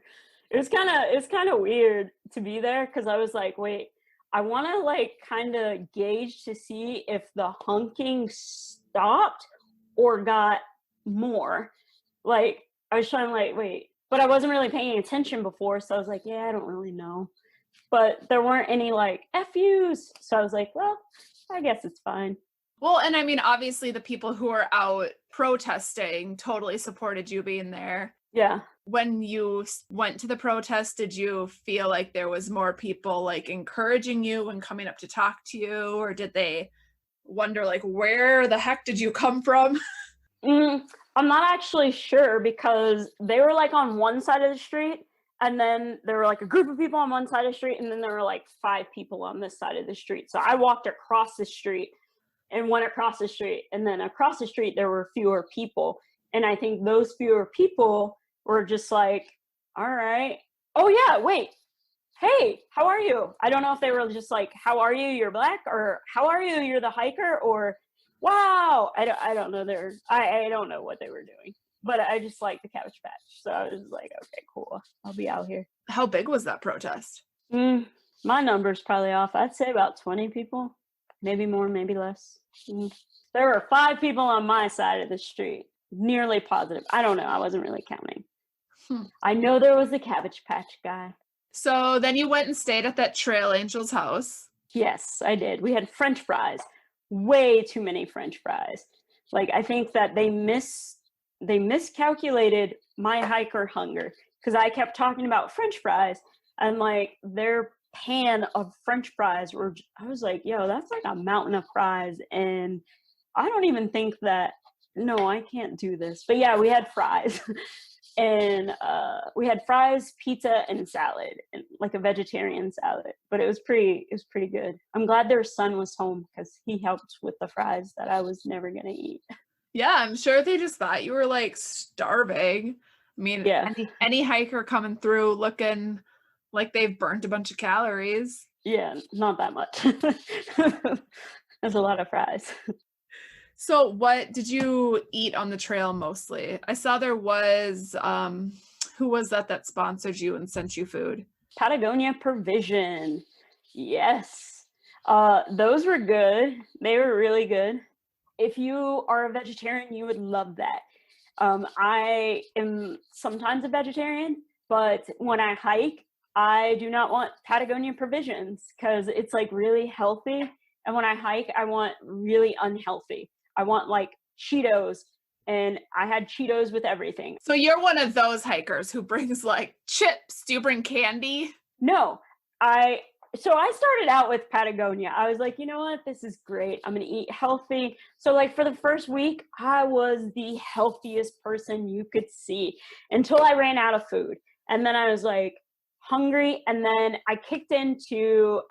It's kind of weird to be there because I was like, wait, I want to like kind of gauge to see if the honking stopped or got more. Like I was trying to like, wait, but I wasn't really paying attention before, so I was like, yeah, I don't really know. But there weren't any like FUs, so I was like, well, I guess it's fine. Well, and I mean, obviously the people who are out protesting totally supported you being there. Yeah. When you went to the protest, did you feel like there was more people like encouraging you and coming up to talk to you, or did they wonder like, where the heck did you come from? I'm not actually sure because they were like on one side of the street, and then there were like a group of people on one side of the street, and then there were like 5 people on this side of the street. So I walked across the street and went across the street, and then across the street there were fewer people, and I think those fewer people were just like, all right, oh yeah, wait, hey, how are you? I don't know if they were just like, how are you, you're Black, or how are you, you're the hiker, or wow, I don't know, I don't know what they were doing, but I just like the Cabbage Patch, so I was like, okay, cool, I'll be out here. How big was that protest? My number's probably off. I'd say about 20 people. Maybe more, maybe less. There were 5 people on my side of the street. Nearly positive. I don't know. I wasn't really counting. I know there was the Cabbage Patch guy. So then you went and stayed at that Trail Angel's house. Yes, I did. We had French fries. Way too many French fries. Like, I think that they miscalculated my hiker hunger, because I kept talking about French fries, and like their pan of French fries were, I was like, yo, that's like a mountain of fries, and I don't even think that, no, I can't do this. But yeah, we had fries. And we had fries, pizza, and salad, and like a vegetarian salad. But it was pretty good. I'm glad their son was home because he helped with the fries that I was never gonna eat. Yeah, I'm sure they just thought you were like starving. I mean, yeah. any hiker coming through looking like they've burnt a bunch of calories. Yeah, not that much. There's a lot of fries. So what did you eat on the trail mostly? I saw there was, who was that sponsored you and sent you food? Patagonia Provision. Yes. Those were good. They were really good. If you are a vegetarian, you would love that. I am sometimes a vegetarian, but when I hike, I do not want Patagonia provisions because it's like really healthy. And when I hike, I want really unhealthy. I want like Cheetos, and I had Cheetos with everything. So you're one of those hikers who brings like chips. Do you bring candy? No, so I started out with Patagonia. I was like, you know what? This is great. I'm going to eat healthy. So like for the first week, I was the healthiest person you could see until I ran out of food. And then I was like hungry. And then I kicked into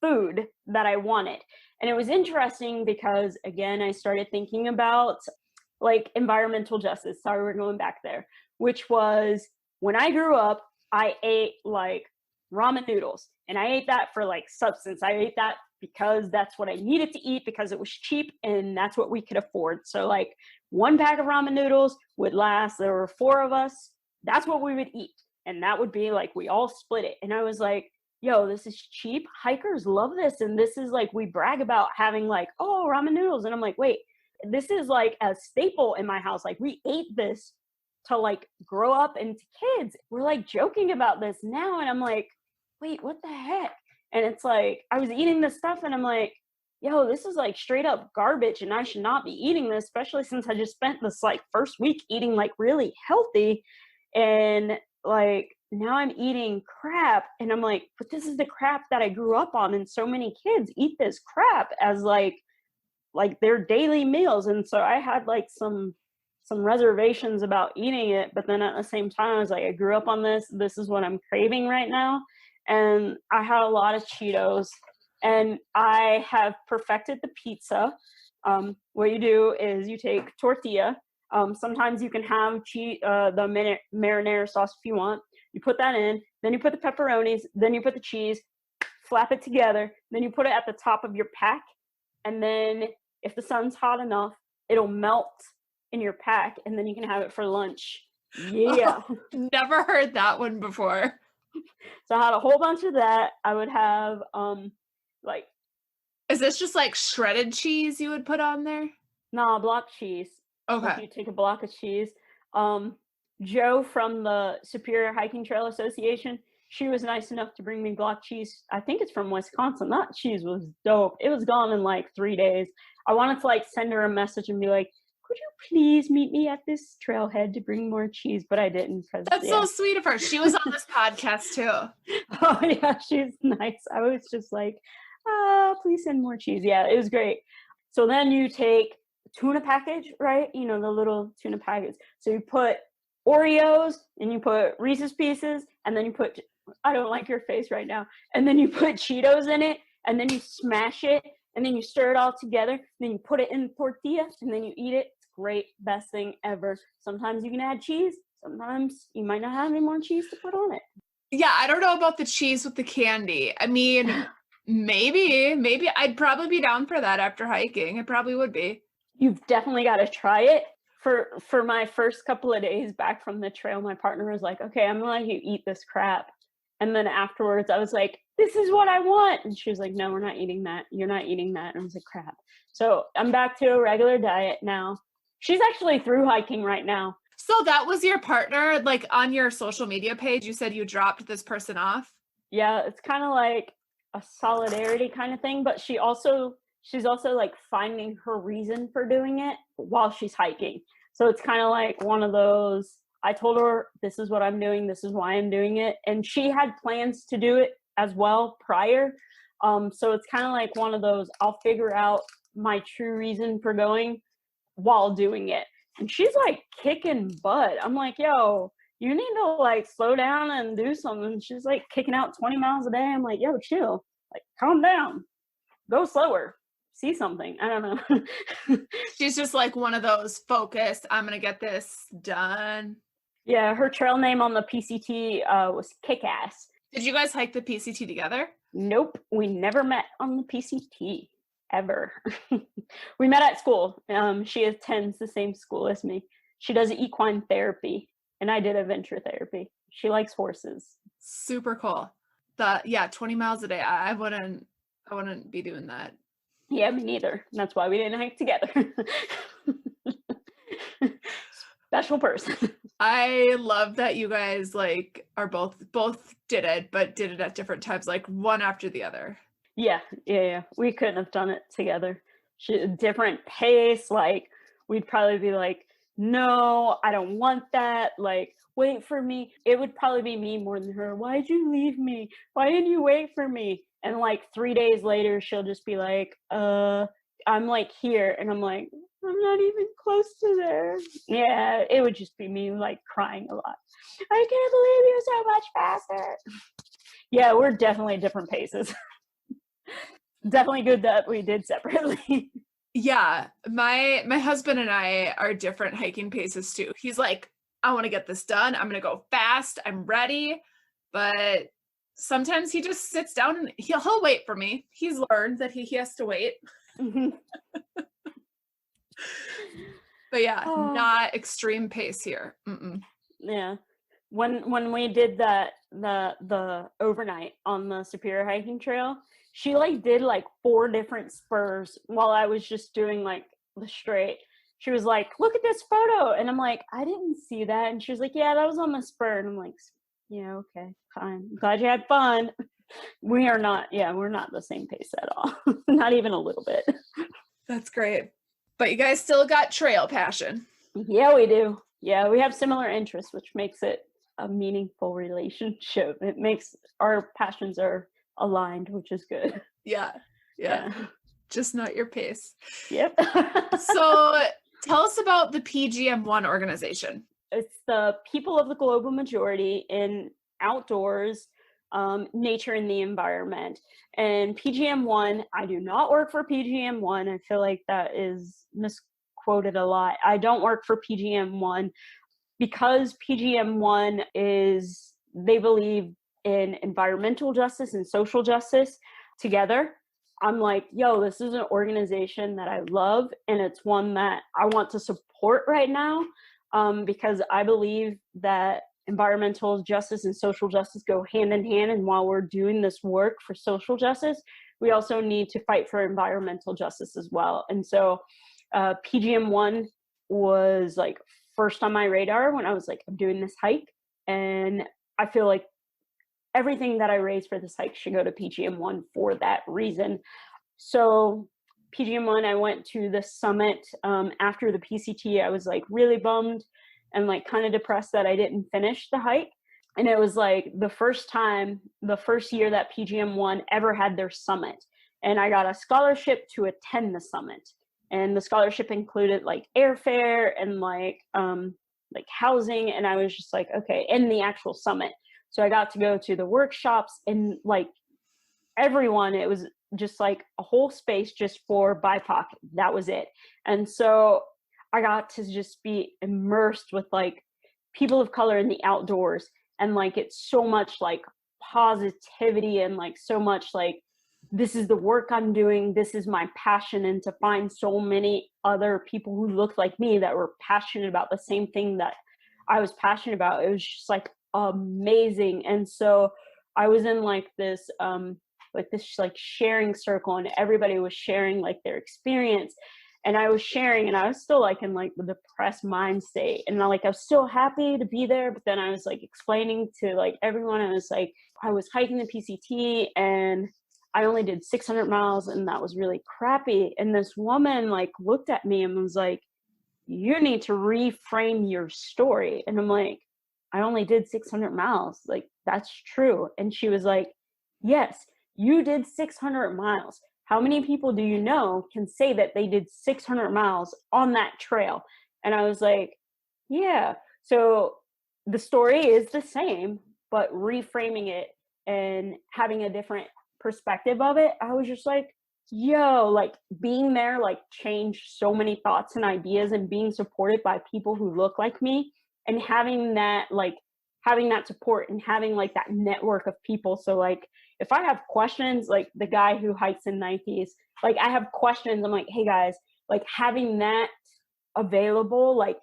food that I wanted. And it was interesting because again, I started thinking about like environmental justice. Sorry, we're going back there, which was when I grew up, I ate like ramen noodles, and I ate that for like substance. I ate that because that's what I needed to eat because it was cheap and that's what we could afford. So like one pack of ramen noodles would last. There were 4 of us. That's what we would eat. And that would be like, we all split it. And I was like, yo, this is cheap. Hikers love this. And this is like, we brag about having like, oh, ramen noodles. And I'm like, wait, this is like a staple in my house. Like we ate this to like grow up into kids. We're like joking about this now. And I'm like, wait, what the heck? And it's like, I was eating this stuff and I'm like, yo, this is like straight up garbage and I should not be eating this, especially since I just spent this like first week eating like really healthy. And like, now I'm eating crap. And I'm like, but this is the crap that I grew up on. And so many kids eat this crap as like their daily meals. And so I had like some reservations about eating it, but then at the same time I was like, I grew up on this is what I'm craving right now. And I had a lot of Cheetos, and I have perfected the pizza. What you do is you take tortilla, sometimes you can have the marinara sauce if you want. You put that in, then you put the pepperonis, then you put the cheese, flap it together, then you put it at the top of your pack, and then if the sun's hot enough, it'll melt in your pack, and then you can have it for lunch. Yeah. Oh, never heard that one before. So I had a whole bunch of that. I would have like, is this just like shredded cheese you would put on there? Nah, block cheese. Okay. Like you take a block of cheese. Joe from the Superior Hiking Trail Association, she was nice enough to bring me block cheese. I think it's from Wisconsin. That cheese was dope. It was gone in like 3 days. I wanted to like send her a message and be like, could you please meet me at this trailhead to bring more cheese? But I didn't. That's so sweet of her. She was on this podcast too. Oh yeah, she's nice. I was just like, please send more cheese. Yeah, it was great. So then you take tuna package, right? You know, the little tuna packets. So you put Oreos and you put Reese's Pieces, and then you put, I don't like your face right now, and then you put Cheetos in it, and then you smash it, and then you stir it all together, and then you put it in the tortilla, and then you eat it. It's great, best thing ever. Sometimes you can add cheese. Sometimes you might not have any more cheese to put on it. Yeah, I don't know about the cheese with the candy. I mean, maybe I'd probably be down for that after hiking. It probably would be. You've definitely got to try it. For my first couple of days back from the trail, my partner was like, okay, I'm gonna let you eat this crap. And then afterwards I was like, this is what I want. And she was like, no, we're not eating that. You're not eating that. And I was like, crap. So I'm back to a regular diet now. She's actually thru hiking right now. So that was your partner, like on your social media page, you said you dropped this person off? Yeah, it's kind of like a solidarity kind of thing, but she's also like finding her reason for doing it while she's hiking. So it's kind of like one of those, I told her, this is what I'm doing, this is why I'm doing it. And she had plans to do it as well prior. So it's kind of like one of those, I'll figure out my true reason for going while doing it. And she's like kicking butt. I'm like, yo, you need to like slow down and do something. She's like kicking out 20 miles a day. I'm like, yo, chill, like calm down, go slower, see something. I don't know. She's just like one of those focused, I'm gonna get this done. Yeah, her trail name on the PCT was Kick-Ass. Did you guys hike the PCT together? Nope, we never met on the PCT ever. We met at school. She attends the same school as me. She does equine therapy, and I did adventure therapy. She likes horses. Super cool. Yeah, 20 miles a day. I wouldn't be doing that. Yeah, me neither. That's why we didn't hike together. Special person. I love that you guys like are both did it, but did it at different times, like one after the other. Yeah. We couldn't have done it together. Different pace. Like, we'd probably be like, no, I don't want that. Like, wait for me. It would probably be me more than her. Why'd you leave me? Why didn't you wait for me? And like 3 days later, she'll just be like, I'm like here. And I'm like, I'm not even close to there. Yeah, it would just be me like crying a lot. I can't believe you're so much faster. Yeah, we're definitely different paces. Definitely good that we did separately. Yeah, my husband and I are different hiking paces too. He's like, I want to get this done. I'm going to go fast. I'm ready. But sometimes he just sits down and he'll wait for me. He's learned that he has to wait. Mm-hmm. But yeah, not extreme pace here. Mm-mm. Yeah. When we did the overnight on the Superior hiking trail, she like did like 4 different spurs while I was just doing like the straight. She was like, look at this photo. And I'm like, I didn't see that. And she was like, yeah, that was on the spur. And I'm like, yeah, okay, fine. I'm glad you had fun. We're not the same pace at all. Not even a little bit. That's great. But you guys still got trail passion. Yeah, we do. Yeah, we have similar interests, which makes it a meaningful relationship. It makes our passions are aligned, which is good. Yeah. Just not your pace. Yep. So tell us about the PGM ONE organization. It's the people of the global majority in outdoors, nature and the environment. And PGM ONE, I do not work for PGM ONE. I feel like that is misquoted a lot. I don't work for PGM ONE because PGM ONE they believe in environmental justice and social justice together. I'm like, yo, this is an organization that I love, and it's one that I want to support right now, because I believe that environmental justice and social justice go hand in hand. And while we're doing this work for social justice, we also need to fight for environmental justice as well. And so PGM ONE was like first on my radar when I was like, I'm doing this hike. And I feel like everything that I raise for this hike should go to PGM ONE for that reason. So PGM ONE, I went to the summit after the PCT. I was like really bummed and like kind of depressed that I didn't finish the hike. And it was like the first year that PGM ONE ever had their summit. And I got a scholarship to attend the summit. And the scholarship included like airfare and like housing. And I was just like, okay, and the actual summit. So I got to go to the workshops and like everyone, it was just like a whole space just for BIPOC. That was it. And so I got to just be immersed with like people of color in the outdoors. And like, it's so much like positivity and like so much like, this is the work I'm doing. This is my passion. And to find so many other people who looked like me that were passionate about the same thing that I was passionate about, it was just like amazing. And so I was in like this sharing circle, and everybody was sharing like their experience. And I was sharing, and I was still like in like the depressed mind state. And I was still happy to be there. But then I was like explaining to like everyone, I was like, I was hiking the PCT and I only did 600 miles and that was really crappy. And this woman like looked at me and was like, you need to reframe your story. And I'm like, I only did 600 miles. Like, that's true. And she was like, yes, you did 600 miles. How many people do you know can say that they did 600 miles on that trail? And I was like, yeah. So the story is the same, but reframing it and having a different perspective of it, I was just like, yo, like being there, like changed so many thoughts and ideas, and being supported by people who look like me, and having that support and having like that network of people. So like, if I have questions, like the guy who hikes in Nikes, like I have questions, I'm like, hey guys, like having that available, like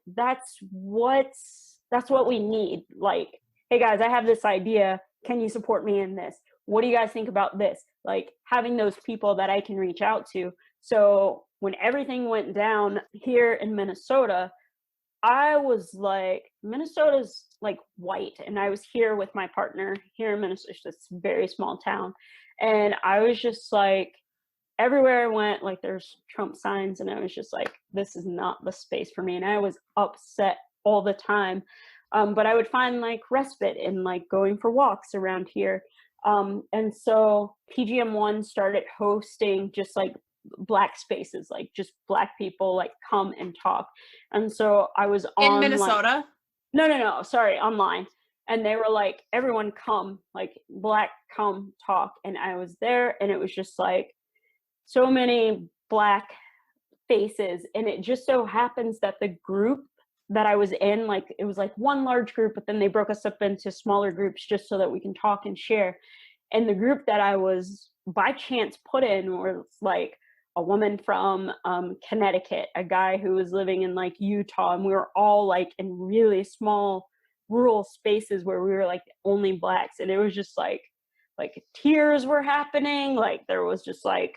that's what we need. Like, hey guys, I have this idea. can you support me in this? What do you guys think about this? Like having those people that I can reach out to. So when everything went down here in Minnesota, I was like, Minnesota's like white. And I was here with my partner here in Minnesota. It's a very small town. And I was just like, everywhere I went, like there's Trump signs. And I was just like, this is not the space for me. And I was upset all the time. But I would find like respite in like going for walks around here. And so PGM ONE started hosting just like Black spaces, like just Black people like come and talk. And so I was on in Minnesota. No, sorry, online. And they were like, everyone come, like Black come talk. And I was there, and it was just like so many Black faces. And it just so happens that the group that I was in, like it was like one large group, but then they broke us up into smaller groups just so that we can talk and share. And the group that I was by chance put in was like a woman from Connecticut, a guy who was living in like Utah, and we were all like in really small rural spaces where we were like only Blacks. And it was just like tears were happening, like there was just like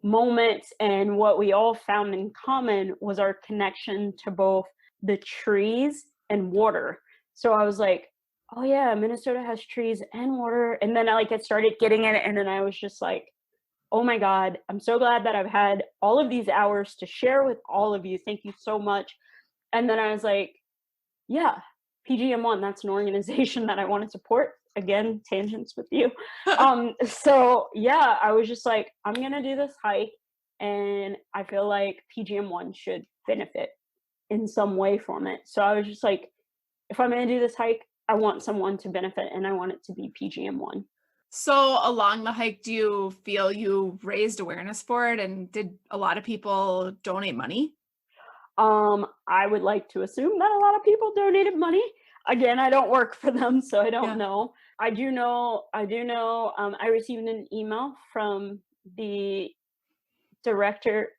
moments. And what we all found in common was our connection to both the trees and water. So I was like, oh yeah, Minnesota has trees and water. And then I started getting it, and then I was just like, oh my God, I'm so glad that I've had all of these hours to share with all of you. Thank you so much. And then I was like, yeah, PGM ONE, that's an organization that I want to support. Again, tangents with you. So yeah, I was just like, I'm going to do this hike, and I feel like PGM ONE should benefit in some way from it. So I was just like, if I'm going to do this hike, I want someone to benefit, and I want it to be PGM ONE. So along the hike, do you feel you raised awareness for it, and did a lot of people donate money? I would like to assume that a lot of people donated money. Again, I don't work for them, so I don't know. I do know, I received an email from the co-director.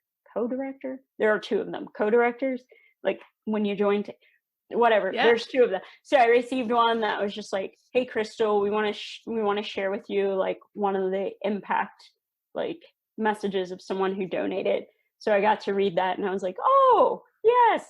There are two of them, co-directors, like when you join, whatever, there's two of them. So I received one that was just like, hey Crystal, we want to share with you like one of the impact like messages of someone who donated. So I got to read that, and I was like, oh yes,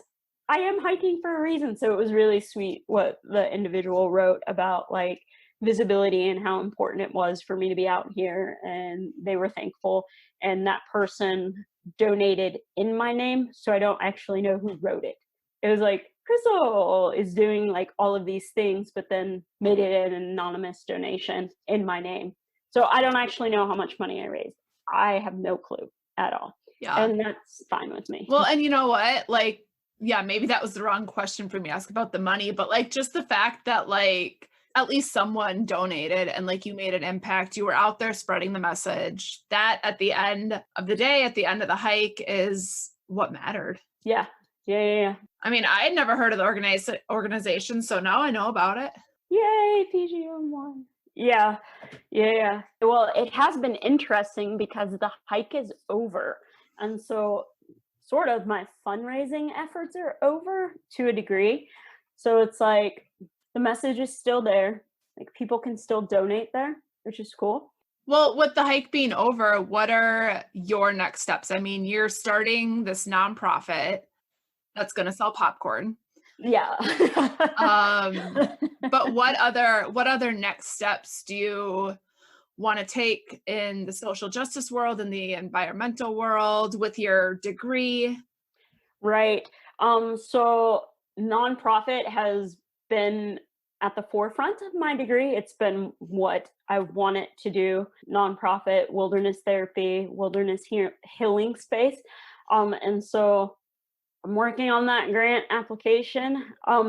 I am hiking for a reason. So it was really sweet what the individual wrote about like visibility and how important it was for me to be out here, and they were thankful. And that person donated in my name, so I don't actually know who wrote it. It was like, Crystal is doing like all of these things, but then made it an anonymous donation in my name. So I don't actually know how much money I raised. I have no clue at all. Yeah. And that's fine with me. Well, and you know what? Like, yeah, maybe that was the wrong question for me to ask about the money, but like just the fact that like at least someone donated and like you made an impact, you were out there spreading the message, that at the end of the day, at the end of the hike is what mattered. Yeah. I mean, I had never heard of the organization, so now I know about it. Yay, PGM ONE. Yeah. Well, it has been interesting because the hike is over. And so sort of my fundraising efforts are over to a degree. So it's like the message is still there. Like people can still donate there, which is cool. Well, with the hike being over, what are your next steps? I mean, you're starting this nonprofit that's going to sell popcorn. Yeah. But what other next steps do you want to take in the social justice world, in the environmental world, with your degree? Right. So nonprofit has been at the forefront of my degree. It's been what I wanted to do. Nonprofit, wilderness therapy, wilderness healing space. And so I'm working on that grant application.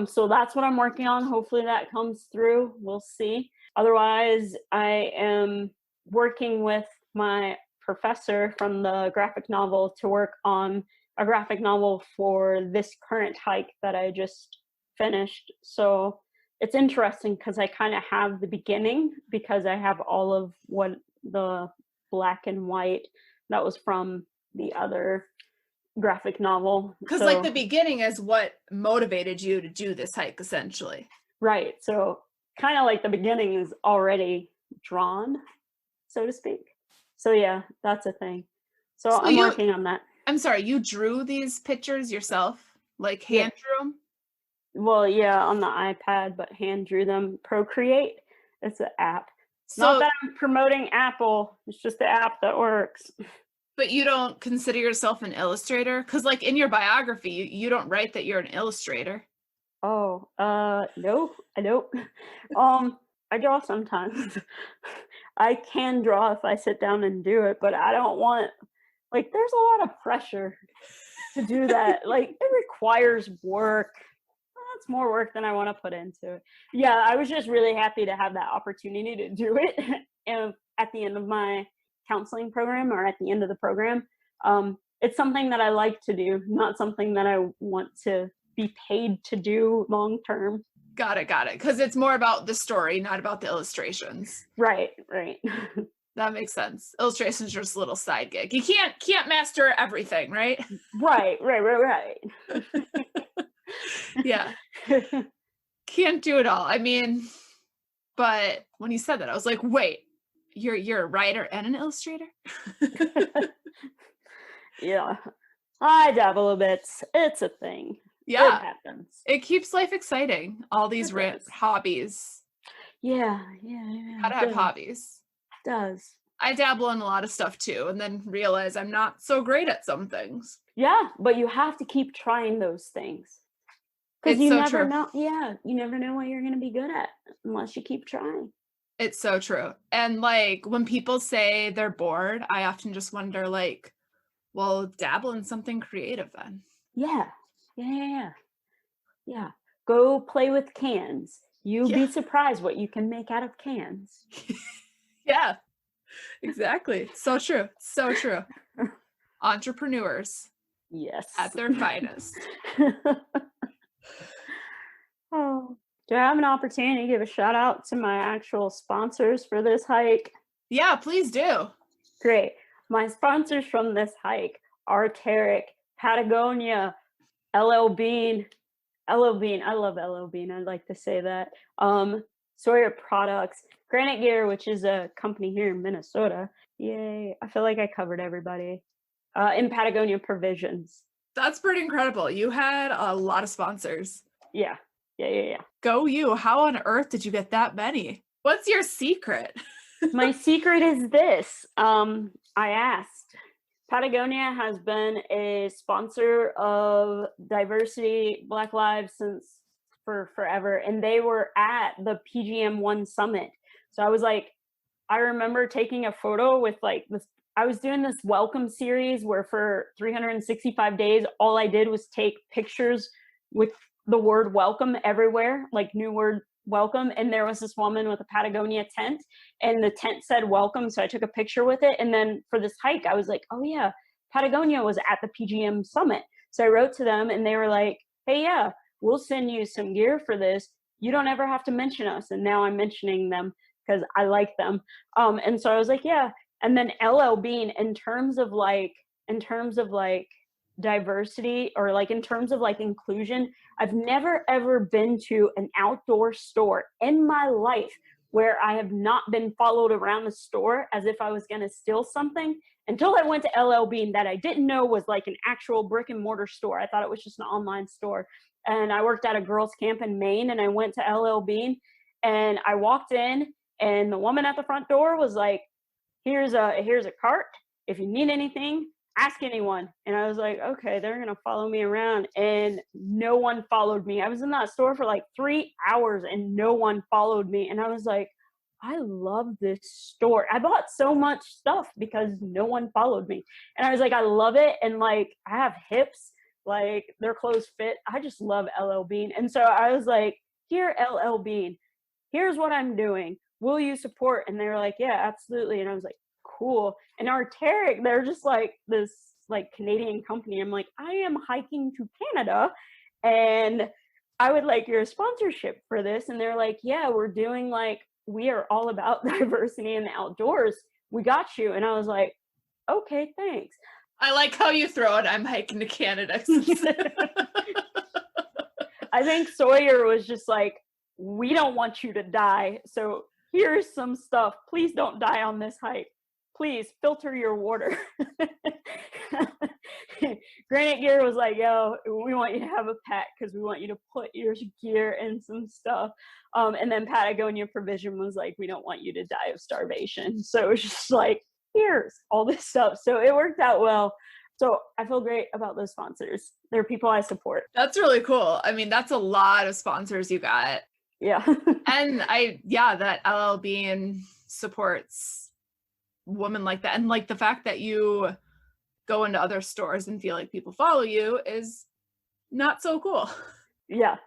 So that's what I'm working on. Hopefully that comes through. We'll see. Otherwise, I am working with my professor from the graphic novel to work on a graphic novel for this current hike that I just finished. So it's interesting because I kind of have the beginning, because I have all of what the black and white that was from the other graphic novel. Because like the beginning is what motivated you to do this hike, essentially. Right. So kind of like the beginning is already drawn, so to speak. So yeah, that's a thing. So I'm working on that. I'm sorry, you drew these pictures yourself? Like hand drew them? Well, yeah, on the iPad, but hand drew them. Procreate, it's an app. So, not that I'm promoting Apple, it's just the app that works. But you don't consider yourself an illustrator? Because like in your biography, you don't write that you're an illustrator. Oh, no, I don't. I draw sometimes. I can draw if I sit down and do it, but I don't want, like, there's a lot of pressure to do that. Like, it requires work. That's more work than I want to put into it. Yeah, I was just really happy to have that opportunity to do it. And at the end of my counseling program, or at the end of the program, it's something that I like to do, not something that I want to be paid to do long term. Got it. Because it's more about the story, not about the illustrations. Right. That makes sense. Illustrations are just a little side gig. You can't master everything, right? Right. Yeah. Can't do it all. I mean, but when you said that, I was like, wait, you're a writer and an illustrator? Yeah. I dabble a bit. It's a thing. Yeah. It happens. It keeps life exciting. All these hobbies. Yeah. Gotta have hobbies. It does. I dabble in a lot of stuff too, and then realize I'm not so great at some things. Yeah, but you have to keep trying those things. Because you never know. Yeah, you never know what you're going to be good at unless you keep trying. It's so true. And like when people say they're bored, I often just wonder, like, well, dabble in something creative then. Yeah. Go play with cans. You'll be surprised what you can make out of cans. Yeah, exactly. So true. Entrepreneurs. Yes. At their finest. Oh, do I have an opportunity to give a shout out to my actual sponsors for this hike? Yeah, please do. Great. My sponsors from this hike are Tarek, Patagonia, LL Bean. I love LL Bean. I'd like to say that. Sawyer Products, Granite Gear, which is a company here in Minnesota. Yay. I feel like I covered everybody. In Patagonia Provisions. That's pretty incredible. You had a lot of sponsors. Yeah. Go you. How on earth did you get that many? What's your secret? My secret is this. I asked. Patagonia has been a sponsor of diversity, Black Lives for forever, and they were at the PGM ONE summit. So I was like, I remember taking a photo with like this. I was doing this welcome series where for 365 days, all I did was take pictures with the word welcome everywhere, like new word welcome. And there was this woman with a Patagonia tent and the tent said welcome. So I took a picture with it. And then for this hike, I was like, oh yeah, Patagonia was at the PGM summit. So I wrote to them and they were like, hey, yeah, we'll send you some gear for this. You don't ever have to mention us. And now I'm mentioning them because I like them. And so I was like, yeah. And then LL Bean, in terms of like diversity or like in terms of like inclusion, I've never ever been to an outdoor store in my life where I have not been followed around the store as if I was going to steal something until I went to LL Bean, that I didn't know was like an actual brick and mortar store. I thought it was just an online store. And I worked at a girls' camp in Maine and I went to LL Bean and I walked in and the woman at the front door was like, here's a cart. If you need anything, ask anyone. And I was like, okay, they're going to follow me around. And no one followed me. I was in that store for like 3 hours and no one followed me. And I was like, I love this store. I bought so much stuff because no one followed me. And I was like, I love it. And like, I have hips, like their clothes fit. I just love LL Bean. And so I was like, here, LL Bean, here's what I'm doing. Will you support? And they were like, yeah, absolutely. And I was like, cool. And Arc'teryx, they're just like this like Canadian company. I'm like, I am hiking to Canada and I would like your sponsorship for this. And they're like, yeah, we're doing like, we are all about diversity in the outdoors. We got you. And I was like, okay, thanks. I like how you throw it. I'm hiking to Canada. I think Sawyer was just like, we don't want you to die. So here's some stuff. Please don't die on this hike. Please filter your water. Granite Gear was like, yo, we want you to have a pack because we want you to put your gear in some stuff. And then Patagonia Provision was like, we don't want you to die of starvation. So it was just like, here's all this stuff. So it worked out well. So I feel great about those sponsors. They're people I support. That's really cool. I mean, that's a lot of sponsors you got. Yeah. And that LL Bean supports women like that. And like the fact that you go into other stores and feel like people follow you is not so cool. Yeah.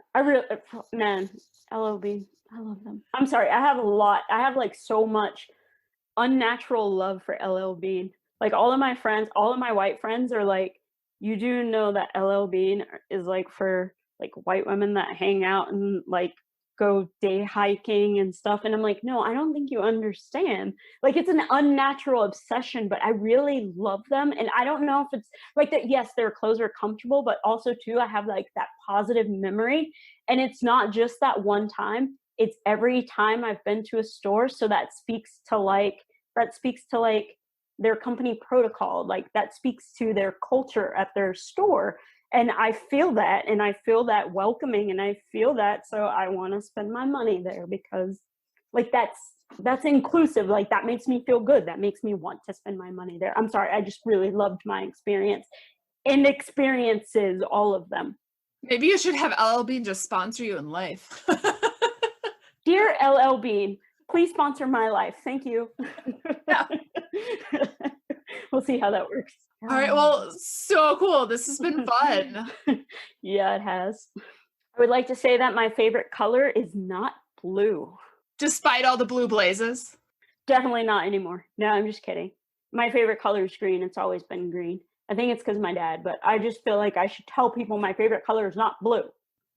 Man, LL Bean, I love them. I'm sorry. I have like so much unnatural love for LL Bean. Like all of my white friends are like, you do know that LL Bean is like for like white women that hang out and like go day hiking and stuff. And I'm like, no, I don't think you understand. Like it's an unnatural obsession, but I really love them. And I don't know if it's like that. Yes, their clothes are comfortable, but also too, I have like that positive memory. And it's not just that one time. It's every time I've been to a store. So that speaks to like their company protocol, like that speaks to their culture at their store. And I feel that, and I feel that welcoming, and I feel that, so I want to spend my money there because like that's inclusive. Like that makes me feel good. That makes me want to spend my money there. I'm sorry. I just really loved my experience and experiences, all of them. Maybe you should have LL Bean just sponsor you in life. Dear LL Bean, please sponsor my life. Thank you. Yeah. We'll see how that works. All right. Well, so cool. This has been fun. Yeah, it has. I would like to say that my favorite color is not blue. Despite all the blue blazes? Definitely not anymore. No, I'm just kidding. My favorite color is green. It's always been green. I think it's because of my dad, but I just feel like I should tell people my favorite color is not blue.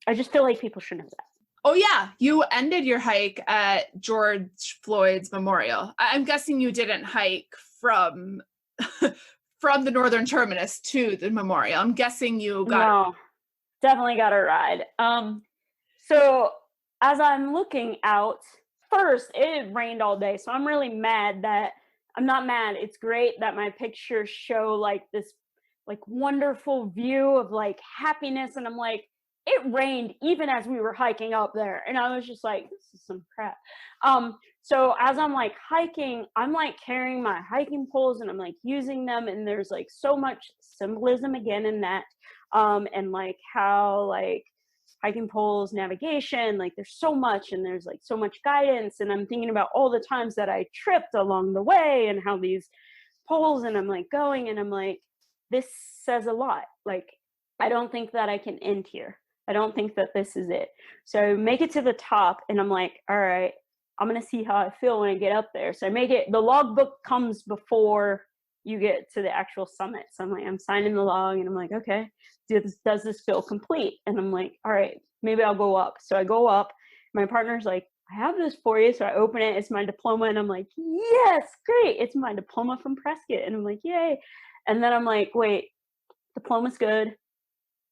I just feel like people should know that. Oh, yeah. You ended your hike at George Floyd's memorial. I'm guessing you didn't hike from the northern terminus to the memorial. I'm guessing you got... No, definitely got a ride. So as I'm looking out, first, it rained all day. So I'm really mad that... I'm not mad. It's great that my pictures show like this like wonderful view of like happiness. And I'm like, it rained even as we were hiking up there. And I was just like, this is some crap. So as I'm like hiking, I'm like carrying my hiking poles and I'm like using them. And there's like so much symbolism again in that. And like how like hiking poles, navigation, like there's so much and there's like so much guidance. And I'm thinking about all the times that I tripped along the way and how these poles and I'm like going and I'm like, this says a lot. Like, I don't think that I can end here. I don't think that this is it. So I make it to the top and I'm like, all right, I'm going to see how I feel when I get up there. So I make it, the logbook comes before you get to the actual summit. So I'm like, I'm signing the log and I'm like, okay, does this feel complete? And I'm like, all right, maybe I'll go up. So I go up. My partner's like, I have this for you. So I open it. It's my diploma. And I'm like, yes, great. It's my diploma from Prescott. And I'm like, yay. And then I'm like, wait, diploma's good.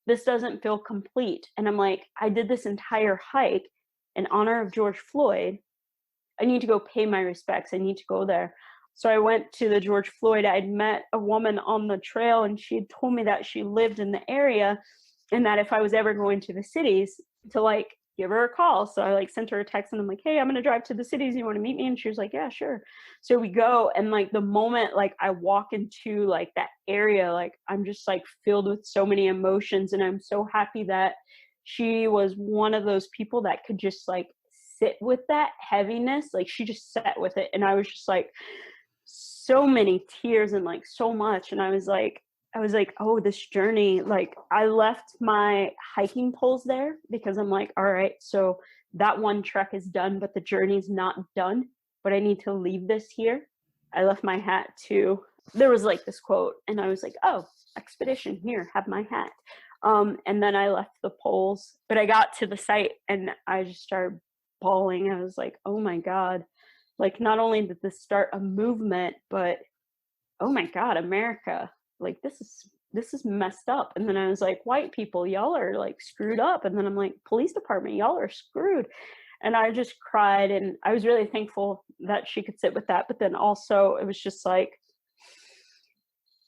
This doesn't feel complete. And I'm like, I did this entire hike in honor of George Floyd. I need to go pay my respects. I need to go there. So I went to the George Floyd. I'd met a woman on the trail and she had told me that she lived in the area and that if I was ever going to the cities to like give her a call. So I like sent her a text and I'm like, hey, I'm going to drive to the cities. You want to meet me? And she was like, yeah, sure. So we go. And like the moment like I walk into like that area, like I'm just like filled with so many emotions. And I'm so happy that she was one of those people that could just like sit with that heaviness. Like she just sat with it. And I was just like, so many tears and like so much. And I was like, oh, this journey, like I left my hiking poles there because I'm like, all right, so that one trek is done, but the journey's not done, but I need to leave this here. I left my hat too. There was like this quote and I was like, oh, expedition, here, have my hat. And then I left the poles, but I got to the site and I just started bawling. I was like, oh my God. Like, not only did this start a movement, but oh my God, America, like this is messed up. And then I was like, white people, y'all are like screwed up. And then I'm like, police department, y'all are screwed. And I just cried, and I was really thankful that she could sit with that. But then also it was just like,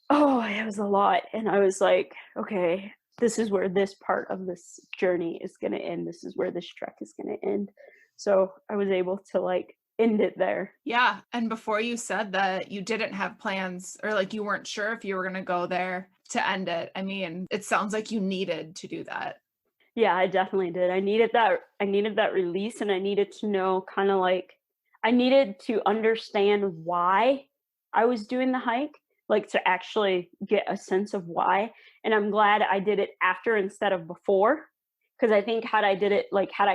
oh, it was a lot. And I was like, okay, this is where this part of this journey is going to end. This is where this trek is going to end. So I was able to like end it there. Yeah. And before you said that you didn't have plans, or like you weren't sure if you were going to go there to end it, I mean, it sounds like you needed to do that. Yeah, I definitely did. I needed that release, and I needed to know, kind of like, I needed to understand why I was doing the hike, like to actually get a sense of why. And I'm glad I did it after instead of before, because I think had I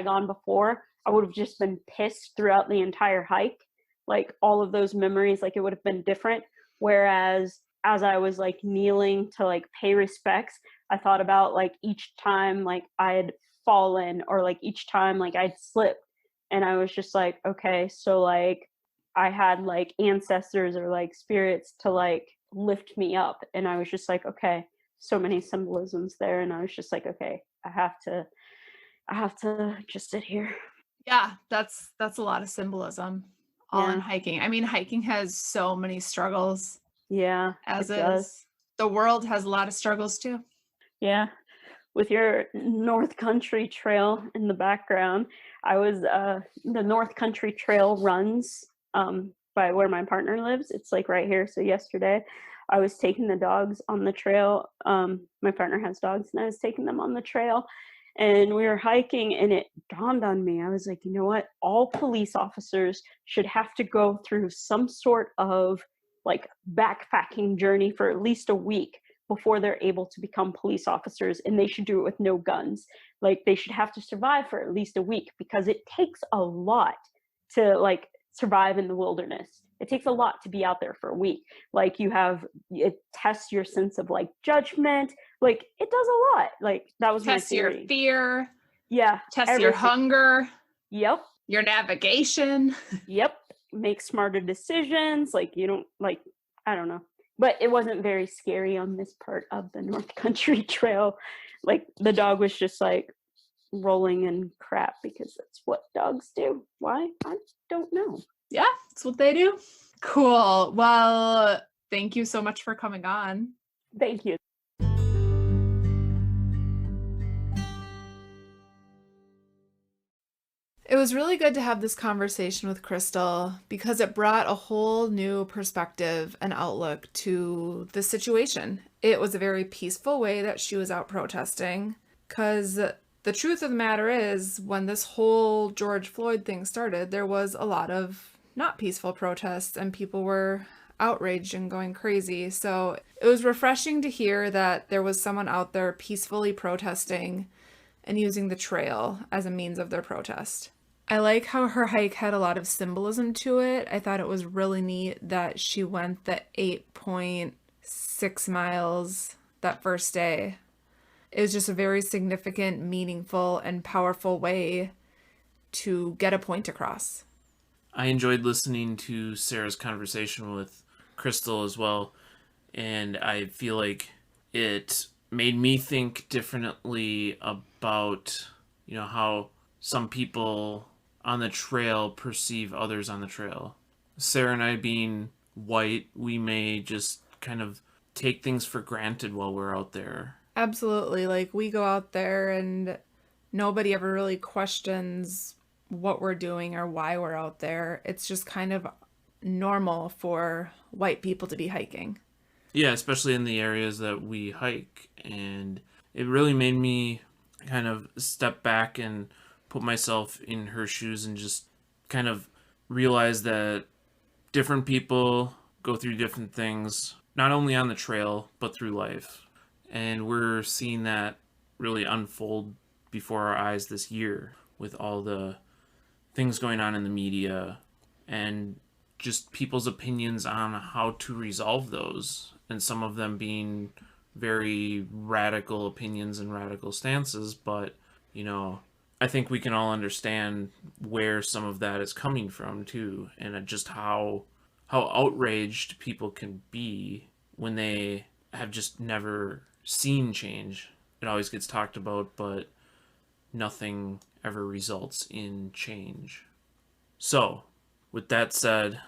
gone before, I would have just been pissed throughout the entire hike. Like all of those memories, like it would have been different. Whereas as I was like kneeling to like pay respects, I thought about like each time like I had fallen, or like each time like I'd slipped, and I was just like, okay, so like I had like ancestors or like spirits to like lift me up, and I was just like, okay, so many symbolisms there, and I was just like, okay, I have to just sit here. Yeah, that's a lot of symbolism all in Yeah. hiking. I mean, hiking has so many struggles, Yeah, as it is. does. The world has a lot of struggles too. Yeah. With your North Country Trail in the background, I was the North Country Trail runs by where my partner lives. It's like right here. So yesterday I was taking the dogs on the trail. My partner has dogs, and I was taking them on the trail, and we were hiking, and it dawned on me. I was like, you know what? All police officers should have to go through some sort of like backpacking journey for at least a week before they're able to become police officers, and they should do it with no guns. Like they should have to survive for at least a week, because it takes a lot to like survive in the wilderness. It takes a lot to be out there for a week. Like it tests your sense of like judgment. Like it does a lot. Like that was Test my your theory. fear, Yeah. test your everything. hunger, Yep. your navigation. Yep. Make smarter decisions. Like you don't like, I don't know. But it wasn't very scary on this part of the North Country Trail. Like the dog was just like rolling in crap, because that's what dogs do. Why? I don't know. Yeah, that's what they do. Cool. Well, thank you so much for coming on. Thank you. It was really good to have this conversation with Crystal, because it brought a whole new perspective and outlook to the situation. It was a very peaceful way that she was out protesting, because the truth of the matter is, when this whole George Floyd thing started, there was a lot of not peaceful protests, and people were outraged and going crazy. So it was refreshing to hear that there was someone out there peacefully protesting and using the trail as a means of their protest. I like how her hike had a lot of symbolism to it. I thought it was really neat that she went the 8.6 miles that first day. It was just a very significant, meaningful, and powerful way to get a point across. I enjoyed listening to Sarah's conversation with Crystal as well, and I feel like it made me think differently about, how some people on the trail perceive others on the trail. Sarah and I, being white, we may just kind of take things for granted while we're out there. Absolutely. Like, we go out there and nobody ever really questions what we're doing or why we're out there. It's just kind of normal for white people to be hiking. Yeah, especially in the areas that we hike. And it really made me kind of step back and put myself in her shoes and just kind of realize that different people go through different things, not only on the trail, but through life. And we're seeing that really unfold before our eyes this year with all the things going on in the media and just people's opinions on how to resolve those, and some of them being very radical opinions and radical stances. But I think we can all understand where some of that is coming from too, and just how outraged people can be when they have just never seen change. It always gets talked about, but nothing ever results in change. So, with that said,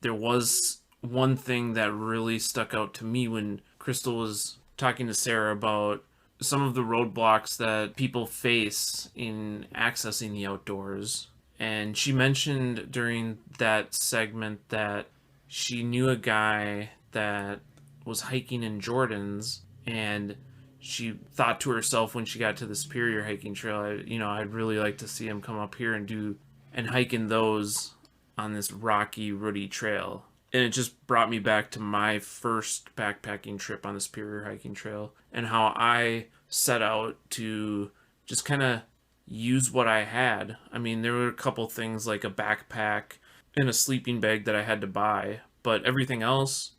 there was one thing that really stuck out to me when Crystal was talking to Sarah about some of the roadblocks that people face in accessing the outdoors. And she mentioned during that segment that she knew a guy that was hiking in Jordans, and she thought to herself when she got to the Superior hiking trail, I'd really like to see him come up here and hike in those on this rocky, rooty trail. And it just brought me back to my first backpacking trip on the Superior hiking trail and how I set out to just kind of use what I had. I mean, there were a couple things like a backpack and a sleeping bag that I had to buy, but everything else,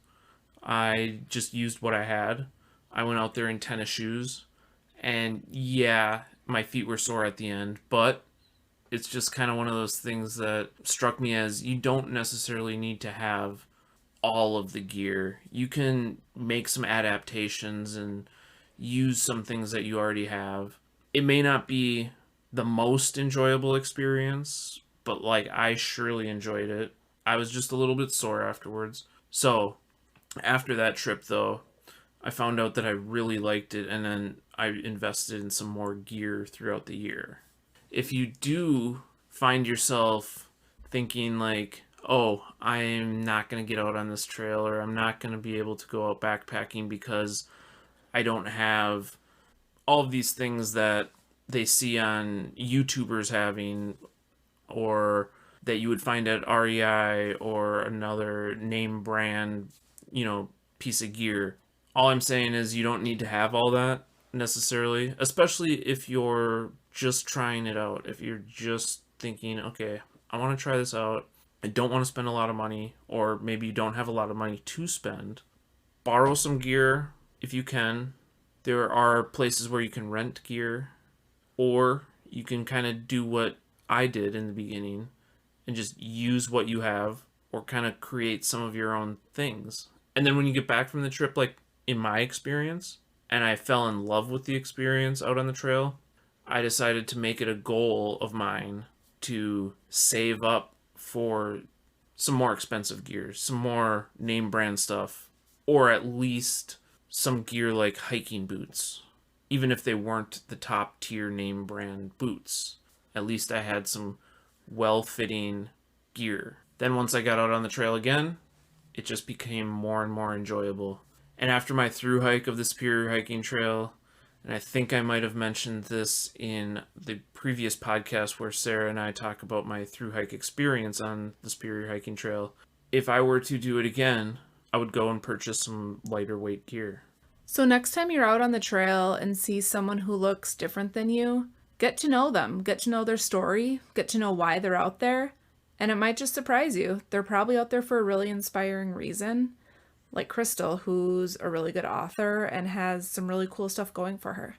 I just used what I had. I went out there in tennis shoes, and yeah, my feet were sore at the end, but it's just kind of one of those things that struck me as you don't necessarily need to have all of the gear. You can make some adaptations and use some things that you already have. It may not be the most enjoyable experience, but like I surely enjoyed it. I was just a little bit sore afterwards. So after that trip though, I found out that I really liked it, and then I invested in some more gear throughout the year. If you do find yourself thinking like, oh, I'm not going to get out on this trail, or I'm not going to be able to go out backpacking because I don't have all of these things that they see on YouTubers having, or that you would find at REI or another name brand, piece of gear. All I'm saying is you don't need to have all that necessarily, especially if you're just trying it out. If you're just thinking, okay, I want to try this out. I don't want to spend a lot of money, or maybe you don't have a lot of money to spend. Borrow some gear if you can. There are places where you can rent gear, or you can kind of do what I did in the beginning and just use what you have, or kind of create some of your own things. And then when you get back from the trip, like in my experience, and I fell in love with the experience out on the trail, I decided to make it a goal of mine to save up for some more expensive gear, some more name brand stuff, or at least some gear like hiking boots. Even if they weren't the top tier name brand boots, at least I had some well-fitting gear. Then once I got out on the trail again, it just became more and more enjoyable. And after my thru hike of the Superior hiking trail, and I think I might have mentioned this in the previous podcast where Sarah and I talk about my thru hike experience on the Superior hiking trail, if I were to do it again, I would go and purchase some lighter weight gear. So next time you're out on the trail and see someone who looks different than you, get to know them, get to know their story, get to know why they're out there, and it might just surprise you. They're probably out there for a really inspiring reason, like Crystal, who's a really good author and has some really cool stuff going for her.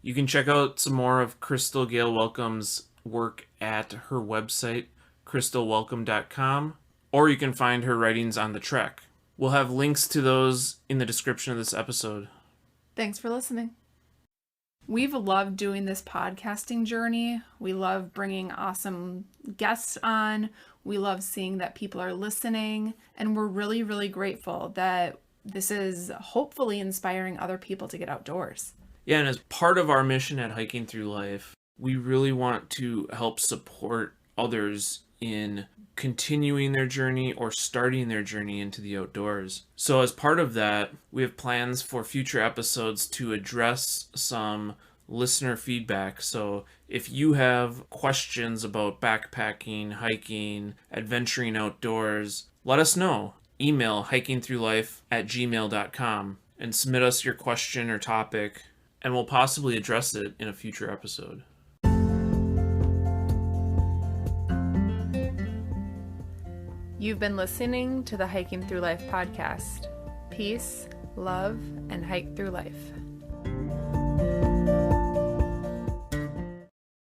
You can check out some more of Crystal Gail Welcome's work at her website, crystalwelcome.com, or you can find her writings on the Trek. We'll have links to those in the description of this episode. Thanks for listening. We've loved doing this podcasting journey. We love bringing awesome guests on. We love seeing that people are listening. And we're really, really grateful that this is hopefully inspiring other people to get outdoors. Yeah, and as part of our mission at Hiking Thru Life, we really want to help support others in continuing their journey or starting their journey into the outdoors. So as part of that, we have plans for future episodes to address some listener feedback. So if you have questions about backpacking, hiking, adventuring outdoors, let us know. Email hikingthrulife@gmail.com and submit us your question or topic, and we'll possibly address it in a future episode. You've been listening to the Hiking Thru Life podcast. Peace, love, and hike through life.